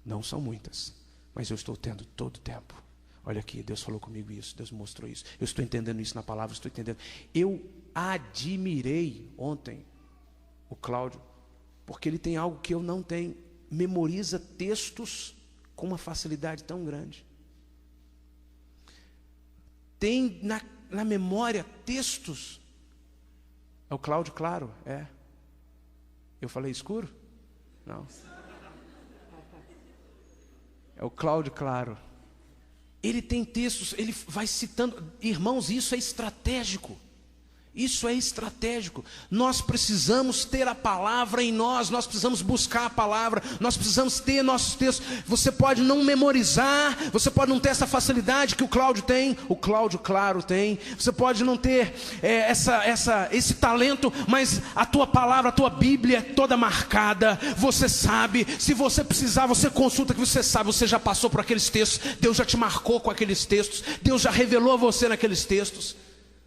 Não são muitas. Mas eu estou tendo todo o tempo. Olha aqui, Deus falou comigo isso, Deus mostrou isso. Eu estou entendendo isso na palavra, estou entendendo. Eu admirei ontem o Cláudio, porque ele tem algo que eu não tenho. Memoriza textos com uma facilidade tão grande. Tem na memória textos. É o Cláudio, claro, é. Eu falei escuro? Não. É o Cláudio, claro. Ele tem textos, ele vai citando. Irmãos, isso é estratégico. Isso é estratégico. Nós precisamos ter a palavra em nós. Nós precisamos buscar a palavra. Nós precisamos ter nossos textos. Você pode não memorizar. Você pode não ter essa facilidade que o Cláudio tem. O Cláudio, claro, tem. Você pode não ter esse talento. Mas a tua palavra, a tua Bíblia é toda marcada. Você sabe. Se você precisar, você consulta que você sabe. Você já passou por aqueles textos. Deus já te marcou com aqueles textos. Deus já revelou a você naqueles textos.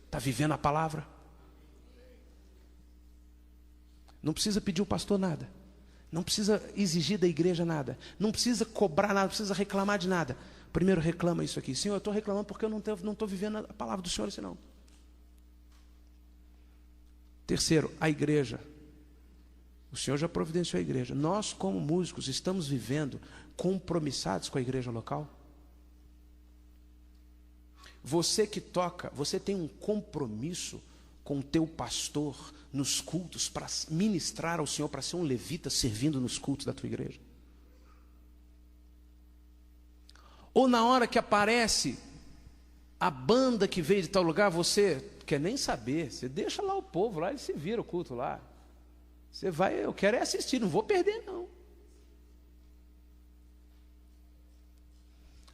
Está vivendo a palavra? Não precisa pedir ao pastor nada. Não precisa exigir da igreja nada. Não precisa cobrar nada, não precisa reclamar de nada. Primeiro reclama isso aqui. Senhor, eu estou reclamando porque eu não estou vivendo a palavra do Senhor, senão. Terceiro, a igreja. O Senhor já providenciou a igreja. Nós, como músicos, estamos vivendo compromissados com a igreja local? Você que toca, você tem um compromisso com o teu pastor nos cultos para ministrar ao Senhor, para ser um levita servindo nos cultos da tua igreja? Ou na hora que aparece a banda que veio de tal lugar, você quer nem saber, você deixa lá o povo, lá ele se vira o culto lá. Você vai, eu quero é assistir, não vou perder não.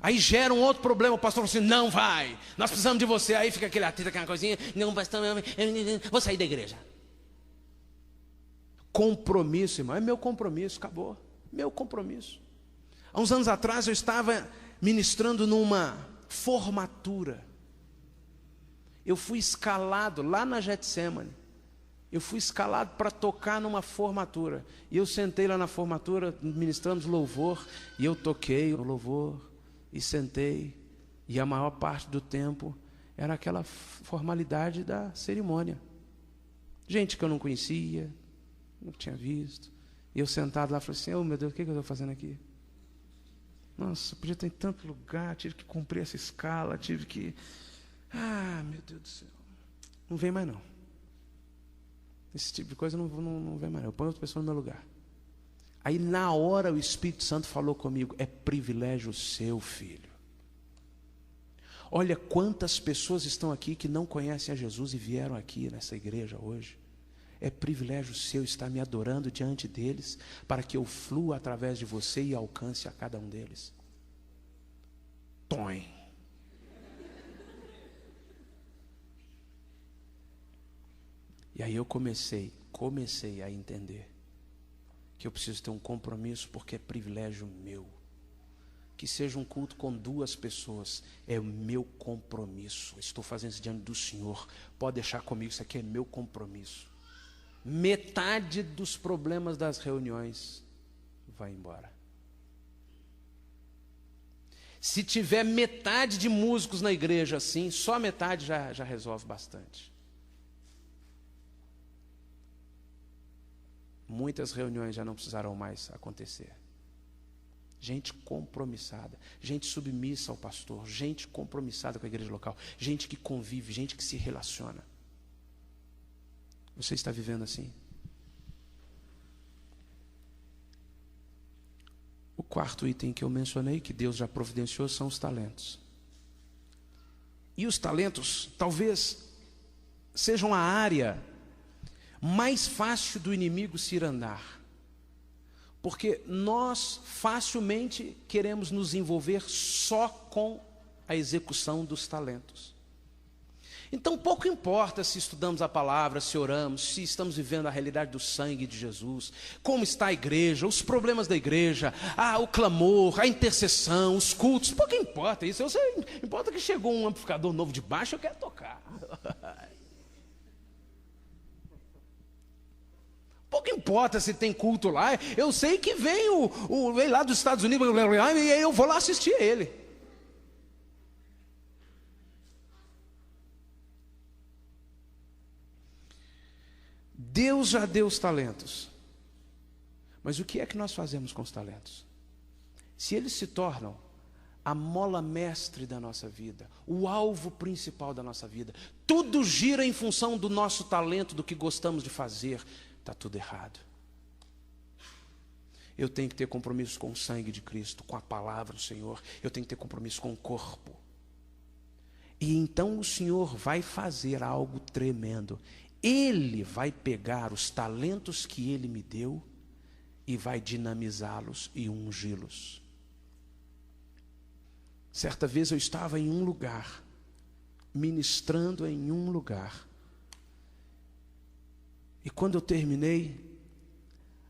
Aí gera um outro problema, o pastor fala assim, não vai, nós precisamos de você. Aí fica aquele atrito, aquela coisinha, não, pastor, vou sair da igreja. Compromisso, irmão, é meu compromisso, acabou, meu compromisso. Há uns anos atrás eu estava ministrando numa formatura. Eu fui escalado lá na Getsemane. Eu fui escalado para tocar numa formatura. E eu sentei lá na formatura, ministramos louvor, e eu toquei o louvor. E sentei, e a maior parte do tempo era aquela formalidade da cerimônia. Gente que eu não conhecia, não tinha visto. E eu sentado lá, falei assim, oh meu Deus, o que eu estou fazendo aqui? Nossa, podia estar em tanto lugar, tive que cumprir essa escala, tive que... Ah, meu Deus do céu. Não vem mais não. Esse tipo de coisa não vem mais não. Eu ponho outra pessoa no meu lugar. Aí na hora o Espírito Santo falou comigo, é privilégio seu, filho. Olha quantas pessoas estão aqui que não conhecem a Jesus e vieram aqui nessa igreja hoje. É privilégio seu estar me adorando diante deles, para que eu flua através de você e alcance a cada um deles. Põe. E aí eu comecei a entender que eu preciso ter um compromisso, porque é privilégio meu. Que seja um culto com 2 pessoas, é o meu compromisso. Estou fazendo isso diante do Senhor. Pode deixar comigo, isso aqui é meu compromisso. Metade dos problemas das reuniões vai embora. Se tiver metade de músicos na igreja assim, só metade já resolve bastante. Muitas reuniões já não precisarão mais acontecer. Gente compromissada, gente submissa ao pastor, gente compromissada com a igreja local, gente que convive, gente que se relaciona. Você está vivendo assim? O quarto item que eu mencionei, que Deus já providenciou, são os talentos. E os talentos talvez sejam a área mais fácil do inimigo se ir andar, porque nós facilmente queremos nos envolver só com a execução dos talentos. Então pouco importa se estudamos a palavra, se oramos, se estamos vivendo a realidade do sangue de Jesus, como está a igreja, os problemas da igreja, o clamor, a intercessão, os cultos, pouco importa isso. Importa que chegou um amplificador novo de baixo, eu quero tocar. Pouco importa se tem culto lá. Eu sei que vem lá dos Estados Unidos e eu vou lá assistir a ele. Deus já deu os talentos. Mas o que é que nós fazemos com os talentos? Se eles se tornam a mola mestre da nossa vida, o alvo principal da nossa vida, tudo gira em função do nosso talento, do que gostamos de fazer, está tudo errado. Eu tenho que ter compromisso com o sangue de Cristo, com a palavra do Senhor, eu tenho que ter compromisso com o corpo. E então o Senhor vai fazer algo tremendo. Ele vai pegar os talentos que Ele me deu e vai dinamizá-los e ungí-los. Certa vez eu estava em um lugar, ministrando em um lugar. E quando eu terminei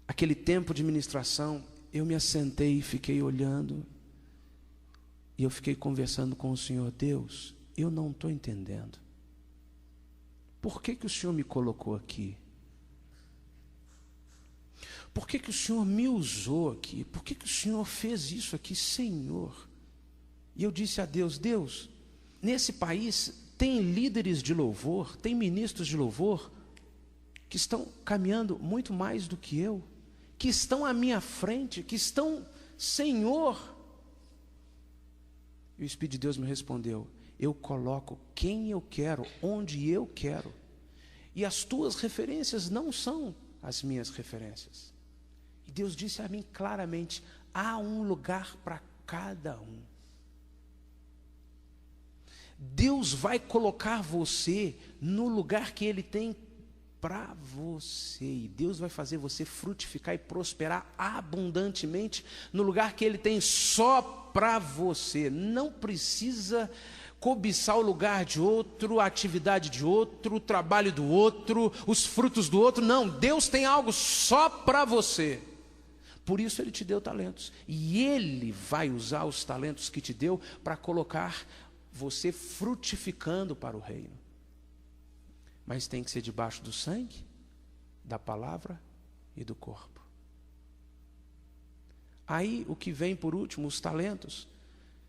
aquele tempo de ministração, eu me assentei e fiquei olhando. E eu fiquei conversando com o Senhor. Deus, eu não estou entendendo. Por que o Senhor me colocou aqui? Por que o Senhor me usou aqui? Por que o Senhor fez isso aqui, Senhor? E eu disse a Deus, Deus, nesse país tem líderes de louvor, tem ministros de louvor, que estão caminhando muito mais do que eu, que estão à minha frente, que estão, Senhor. E o Espírito de Deus me respondeu, eu coloco quem eu quero, onde eu quero. E as tuas referências não são as minhas referências. E Deus disse a mim claramente, há um lugar para cada um. Deus vai colocar você no lugar que Ele tem para você. E Deus vai fazer você frutificar e prosperar abundantemente no lugar que Ele tem só para você. Não precisa cobiçar o lugar de outro, a atividade de outro, o trabalho do outro, os frutos do outro. Não, Deus tem algo só para você. Por isso Ele te deu talentos. E Ele vai usar os talentos que te deu para colocar você frutificando para o reino. Mas tem que ser debaixo do sangue, da palavra e do corpo. Aí o que vem por último, os talentos,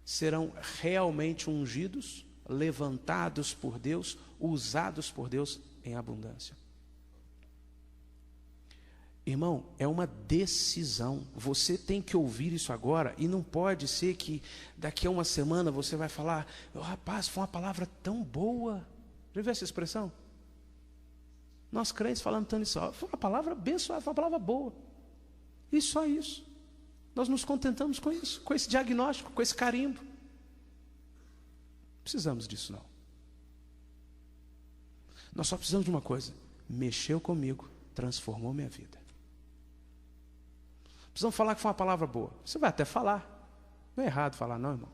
serão realmente ungidos, levantados por Deus, usados por Deus em abundância. Irmão, é uma decisão. Você tem que ouvir isso agora. E não pode ser que daqui a uma semana você vai falar, rapaz, foi uma palavra tão boa. Já viu essa expressão? Nós crentes falando tanto isso, foi uma palavra abençoada, foi uma palavra boa. E só isso. Nós nos contentamos com isso, com esse diagnóstico, com esse carimbo. Não precisamos disso não. Nós só precisamos de uma coisa. Mexeu comigo, transformou minha vida. Precisamos falar que foi uma palavra boa. Você vai até falar. Não é errado falar não, irmão.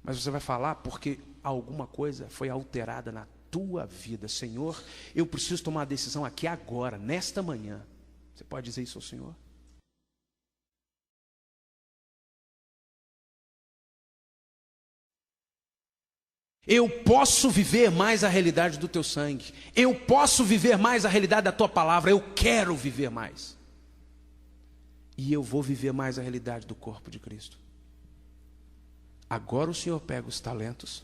Mas você vai falar porque alguma coisa foi alterada na tua vida. Senhor, eu preciso tomar uma decisão aqui agora, nesta manhã. Você pode dizer isso ao Senhor? Eu posso viver mais a realidade do teu sangue. Eu posso viver mais a realidade da tua palavra. Eu quero viver mais. E eu vou viver mais a realidade do corpo de Cristo. Agora o Senhor pega os talentos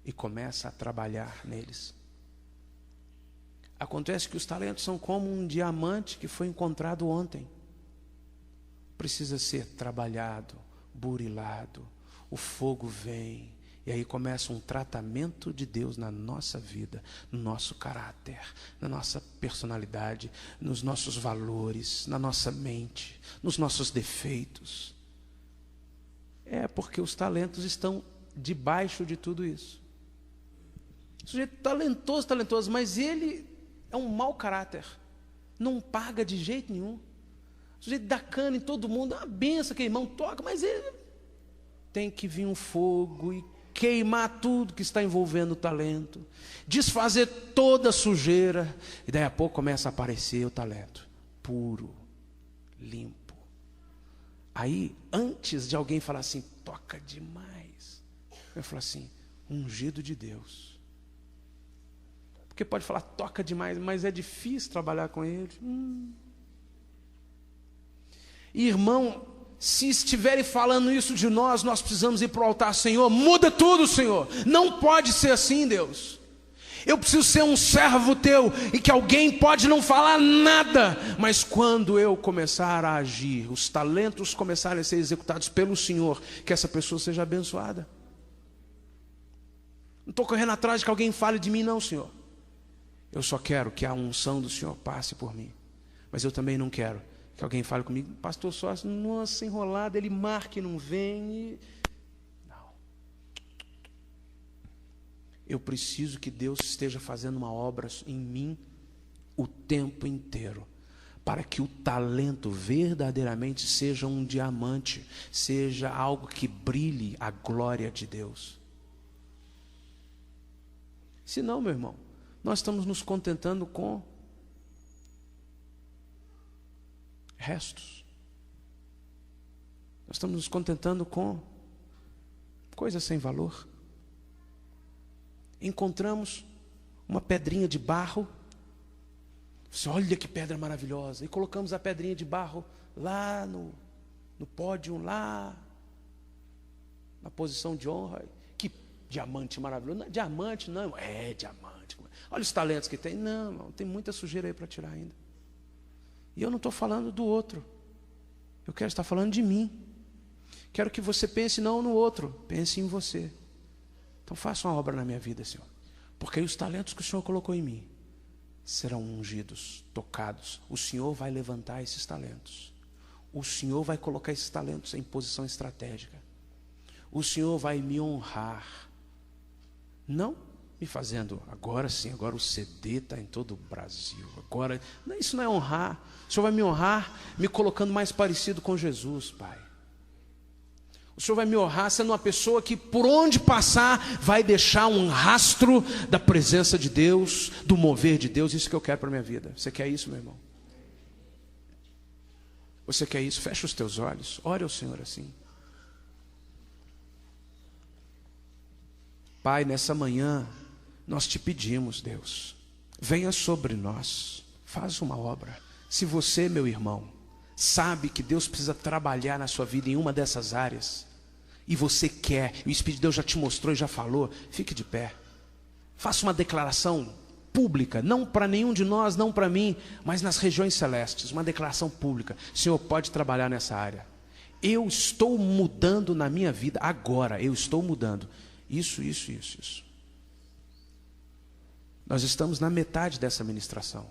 e começa a trabalhar neles. Acontece que os talentos são como um diamante que foi encontrado ontem. Precisa ser trabalhado, burilado. O fogo vem. E aí começa um tratamento de Deus na nossa vida, no nosso caráter, na nossa personalidade, nos nossos valores, na nossa mente, nos nossos defeitos. É porque os talentos estão debaixo de tudo isso. O sujeito talentoso, mas ele é um mau caráter. Não paga de jeito nenhum. O sujeito dá cana em todo mundo, uma benção que irmão toca, mas ele tem que vir um fogo e queimar tudo que está envolvendo o talento, desfazer toda a sujeira, e daí a pouco começa a aparecer o talento, puro, limpo. Aí, antes de alguém falar assim, toca demais, eu falo assim, ungido de Deus. Porque pode falar, toca demais, mas é difícil trabalhar com ele. Irmão, se estiverem falando isso de nós, nós precisamos ir para o altar. Senhor, muda tudo, Senhor. Não pode ser assim, Deus. Eu preciso ser um servo teu, e que alguém pode não falar nada, mas quando eu começar a agir, os talentos começarem a ser executados pelo Senhor, que essa pessoa seja abençoada. Não estou correndo atrás de que alguém fale de mim, não, Senhor. Eu só quero que a unção do Senhor passe por mim. Mas eu também não quero que alguém fale comigo, pastor Sócio, nossa, enrolado, ele marca e não vem. Não. Eu preciso que Deus esteja fazendo uma obra em mim o tempo inteiro, para que o talento verdadeiramente seja um diamante, seja algo que brilhe a glória de Deus. Se não, meu irmão, nós estamos nos contentando com restos. Nós estamos nos contentando com coisas sem valor. Encontramos uma pedrinha de barro. Olha que pedra maravilhosa. E colocamos a pedrinha de barro lá no pódio, lá na posição de honra. Que diamante maravilhoso. Não é diamante, não. É diamante. Olha os talentos que tem. Não, tem muita sujeira aí para tirar ainda. E eu não estou falando do outro. Eu quero estar falando de mim. Quero que você pense não no outro, pense em você. Então faça uma obra na minha vida, Senhor. Porque os talentos que o Senhor colocou em mim serão ungidos, tocados. O Senhor vai levantar esses talentos. O Senhor vai colocar esses talentos em posição estratégica. O Senhor vai me honrar. Não me fazendo, agora sim, agora o CD está em todo o Brasil. Agora, isso não é honrar. O Senhor vai me honrar me colocando mais parecido com Jesus, Pai. O Senhor vai me honrar sendo uma pessoa que por onde passar vai deixar um rastro da presença de Deus, do mover de Deus. Isso que eu quero para a minha vida. Você quer isso, meu irmão? Você quer isso? Fecha os teus olhos. Ore ao Senhor assim. Pai, nessa manhã nós te pedimos, Deus, venha sobre nós, faz uma obra. Se você, meu irmão, sabe que Deus precisa trabalhar na sua vida em uma dessas áreas, e você quer, e o Espírito de Deus já te mostrou e já falou, fique de pé. Faça uma declaração pública, não para nenhum de nós, não para mim, mas nas regiões celestes, uma declaração pública. Senhor, pode trabalhar nessa área. Eu estou mudando na minha vida, agora, eu estou mudando. Isso. Nós estamos na metade dessa ministração.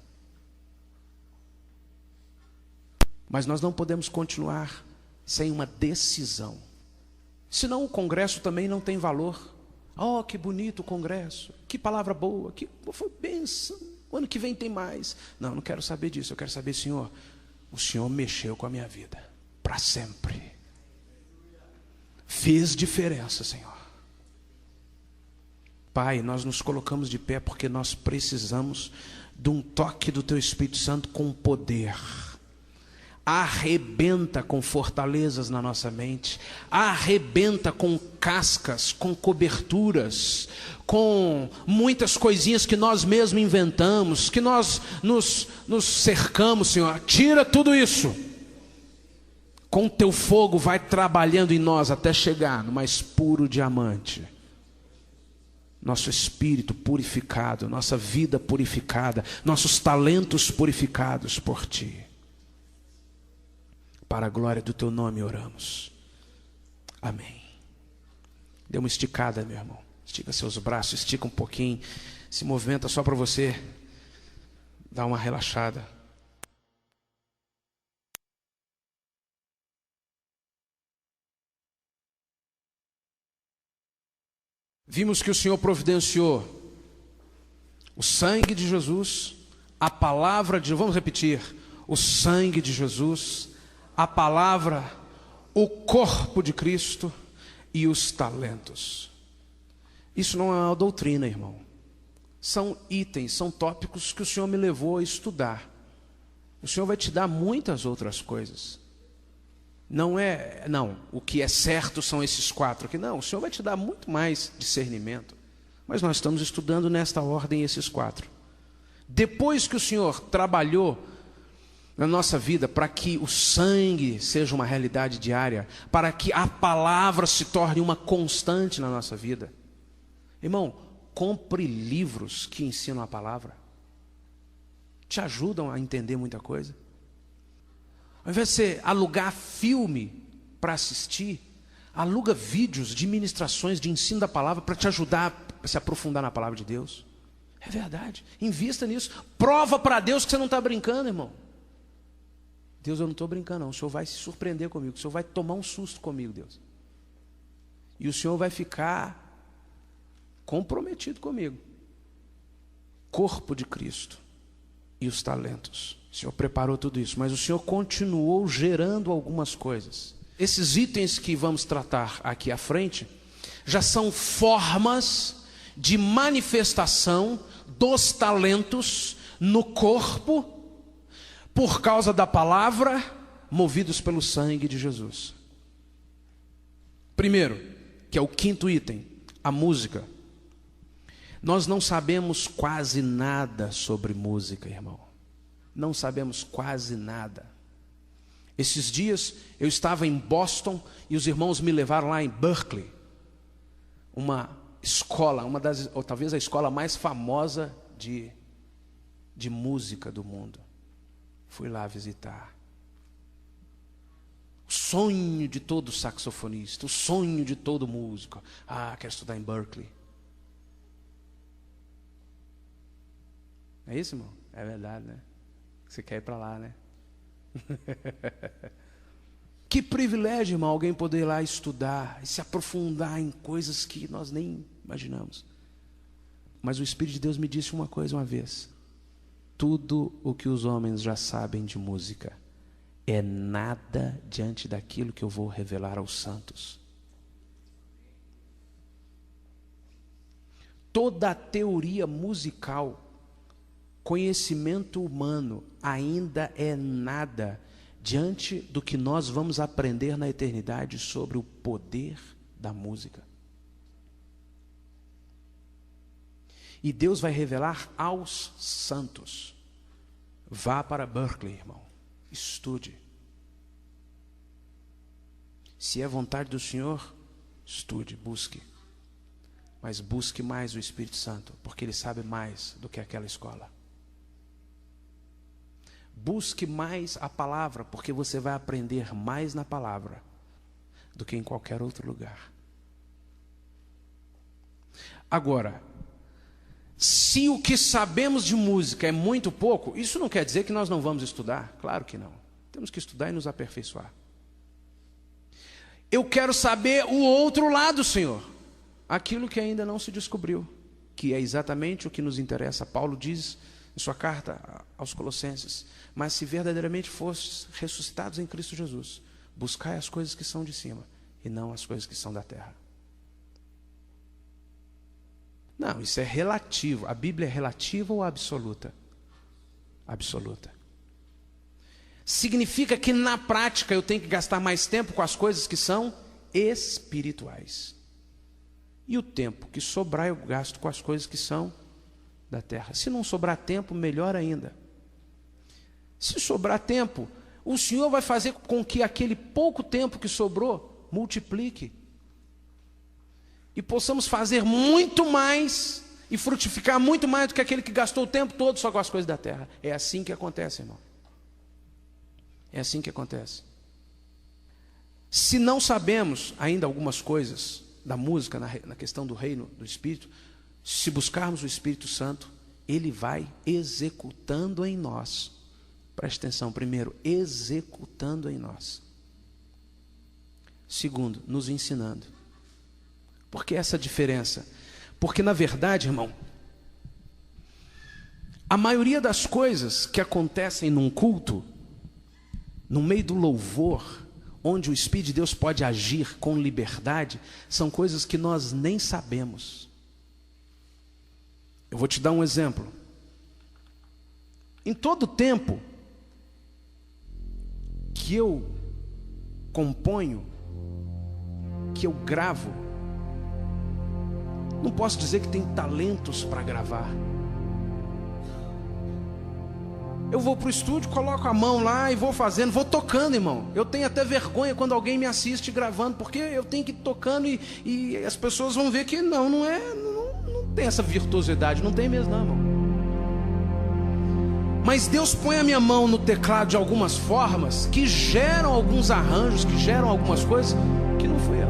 Mas nós não podemos continuar sem uma decisão. Senão o congresso também não tem valor. Oh, que bonito o congresso. Que palavra boa. Que foi bênção. O ano que vem tem mais. Não quero saber disso. Eu quero saber, Senhor, o Senhor mexeu com a minha vida. Para sempre. Fez diferença, Senhor. Pai, nós nos colocamos de pé porque nós precisamos de um toque do Teu Espírito Santo com poder. Arrebenta com fortalezas na nossa mente, arrebenta com cascas, com coberturas, com muitas coisinhas que nós mesmos inventamos, que nós nos cercamos, Senhor. Tira tudo isso. Com Teu fogo vai trabalhando em nós até chegar no mais puro diamante. Nosso espírito purificado, nossa vida purificada, nossos talentos purificados por Ti. Para a glória do Teu nome oramos. Amém. Dê uma esticada, meu irmão. Estica seus braços, estica um pouquinho. Se movimenta só para você dar uma relaxada. Vimos que o Senhor providenciou o sangue de Jesus, a palavra de... Vamos repetir. O sangue de Jesus, a palavra, o corpo de Cristo e os talentos. Isso não é uma doutrina, irmão. São itens, são tópicos que o Senhor me levou a estudar. O Senhor vai te dar muitas outras coisas. Não, o que é certo são esses 4 aqui. Não, o Senhor vai te dar muito mais discernimento. Mas nós estamos estudando nesta ordem esses 4. Depois que o Senhor trabalhou na nossa vida para que o sangue seja uma realidade diária, para que a palavra se torne uma constante na nossa vida, irmão, compre livros que ensinam a palavra, te ajudam a entender muita coisa. Ao invés de você alugar filme para assistir, aluga vídeos de ministrações de ensino da palavra para te ajudar a se aprofundar na palavra de Deus. É verdade, invista nisso. Prova para Deus que você não está brincando, irmão. Deus, eu não estou brincando não, o Senhor vai se surpreender comigo, o Senhor vai tomar um susto comigo, Deus. E o Senhor vai ficar comprometido comigo. Corpo de Cristo e os talentos. O Senhor preparou tudo isso, mas o Senhor continuou gerando algumas coisas. Esses itens que vamos tratar aqui à frente já são formas de manifestação dos talentos no corpo por causa da palavra, movidos pelo sangue de Jesus. Primeiro, que é o quinto item, a música. Nós não sabemos quase nada sobre música, irmão. Não sabemos quase nada. Esses dias eu estava em Boston e os irmãos me levaram lá em Berkeley, uma escola, ou talvez a escola mais famosa de música do mundo. Fui lá visitar. O sonho de todo saxofonista, o sonho de todo músico. Quero estudar em Berkeley. É isso, irmão? É verdade, né? Você quer ir para lá, né? Que privilégio, irmão, alguém poder ir lá estudar e se aprofundar em coisas que nós nem imaginamos. Mas o Espírito de Deus me disse uma coisa uma vez: tudo o que os homens já sabem de música é nada diante daquilo que eu vou revelar aos santos. Toda a teoria musical, conhecimento humano, ainda é nada diante do que nós vamos aprender na eternidade sobre o poder da música. E Deus vai revelar aos santos. Vá para Berkeley, irmão. Estude. Se é vontade do Senhor, estude, busque. Mas busque mais o Espírito Santo, porque Ele sabe mais do que aquela escola. Busque mais a palavra, porque você vai aprender mais na palavra do que em qualquer outro lugar. Agora, se o que sabemos de música é muito pouco, isso não quer dizer que nós não vamos estudar. Claro que não. Temos que estudar e nos aperfeiçoar. Eu quero saber o outro lado, Senhor. Aquilo que ainda não se descobriu, que é exatamente o que nos interessa. Paulo diz em sua carta aos Colossenses: mas se verdadeiramente fostes ressuscitados em Cristo Jesus, buscai as coisas que são de cima e não as coisas que são da terra. Não, isso é relativo. A Bíblia é relativa ou absoluta? Absoluta. Significa que na prática eu tenho que gastar mais tempo com as coisas que são espirituais. E o tempo que sobrar eu gasto com as coisas que são da terra. Se não sobrar tempo, melhor ainda. Se sobrar tempo, o Senhor vai fazer com que aquele pouco tempo que sobrou multiplique. E possamos fazer muito mais e frutificar muito mais do que aquele que gastou o tempo todo só com as coisas da terra. É assim que acontece, irmão. É assim que acontece. Se não sabemos ainda algumas coisas da música, na questão do reino do Espírito, se buscarmos o Espírito Santo, Ele vai executando em nós. Preste atenção, primeiro, executando em nós. Segundo, nos ensinando. Por que essa diferença? Porque na verdade, irmão, a maioria das coisas que acontecem num culto, no meio do louvor, onde o Espírito de Deus pode agir com liberdade, são coisas que nós nem sabemos. Eu vou te dar um exemplo. Em todo tempo que eu componho, que eu gravo, não posso dizer que tem talentos para gravar. Eu vou para o estúdio, coloco a mão lá e vou fazendo, vou tocando, irmão. Eu tenho até vergonha quando alguém me assiste gravando, porque eu tenho que ir tocando e as pessoas vão ver que não tem essa virtuosidade, não tem mesmo não, irmão. Mas Deus põe a minha mão no teclado de algumas formas que geram alguns arranjos, que geram algumas coisas que não fui eu,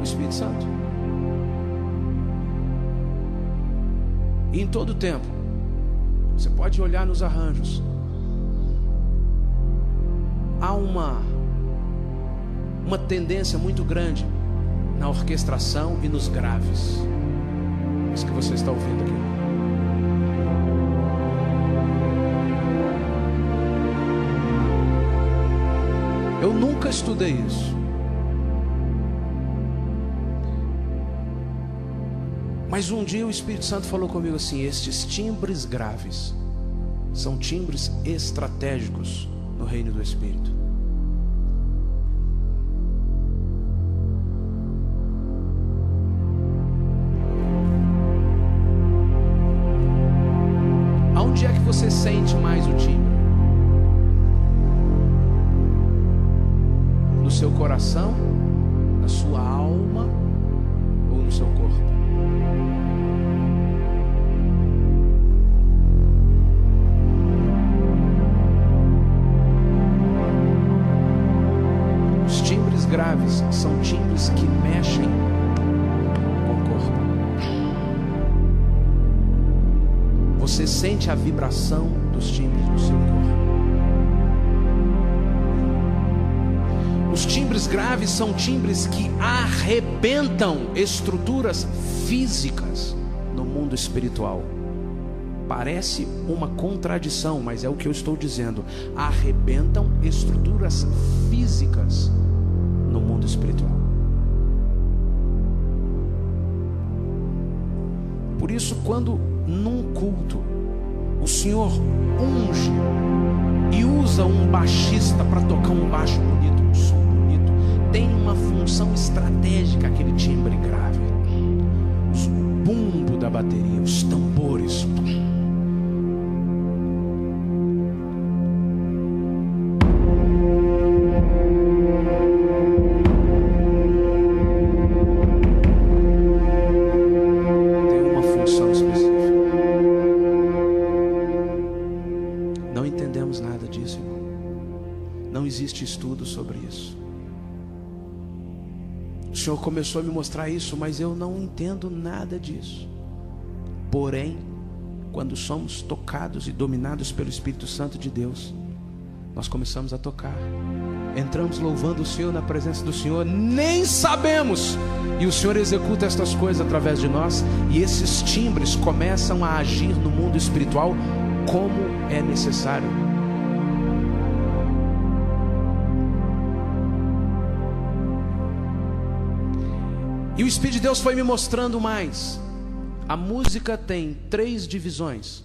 o Espírito Santo. E em todo tempo, você pode olhar nos arranjos, há uma tendência muito grande na orquestração e nos graves. Isso que você está ouvindo aqui. Eu nunca estudei isso, mas um dia o Espírito Santo falou comigo assim: estes timbres graves são timbres estratégicos no reino do Espírito. Aonde é que você sente mais o timbre? No seu coração, na sua alma ou no seu corpo? Os timbres graves são timbres que mexem com o corpo. Você sente a vibração dos timbres no seu corpo. Os timbres graves são timbres que arrebentam estruturas físicas no mundo espiritual. Parece uma contradição, mas é o que eu estou dizendo. Arrebentam estruturas físicas no mundo espiritual. Por isso, quando num culto o Senhor unge e usa um baixista para tocar um baixo bonito, um som bonito, tem uma função estratégica aquele timbre grave. Os bumbo da bateria, os tambores. Tem uma função específica. Não entendemos nada disso, irmão. Não existe estudo sobre isso. O Senhor começou a me mostrar isso, mas eu não entendo nada disso. Porém, quando somos tocados e dominados pelo Espírito Santo de Deus, nós começamos a tocar. Entramos louvando o Senhor na presença do Senhor, nem sabemos. E o Senhor executa estas coisas através de nós. E esses timbres começam a agir no mundo espiritual como é necessário. E o Espírito de Deus foi me mostrando mais. A música tem 3 divisões.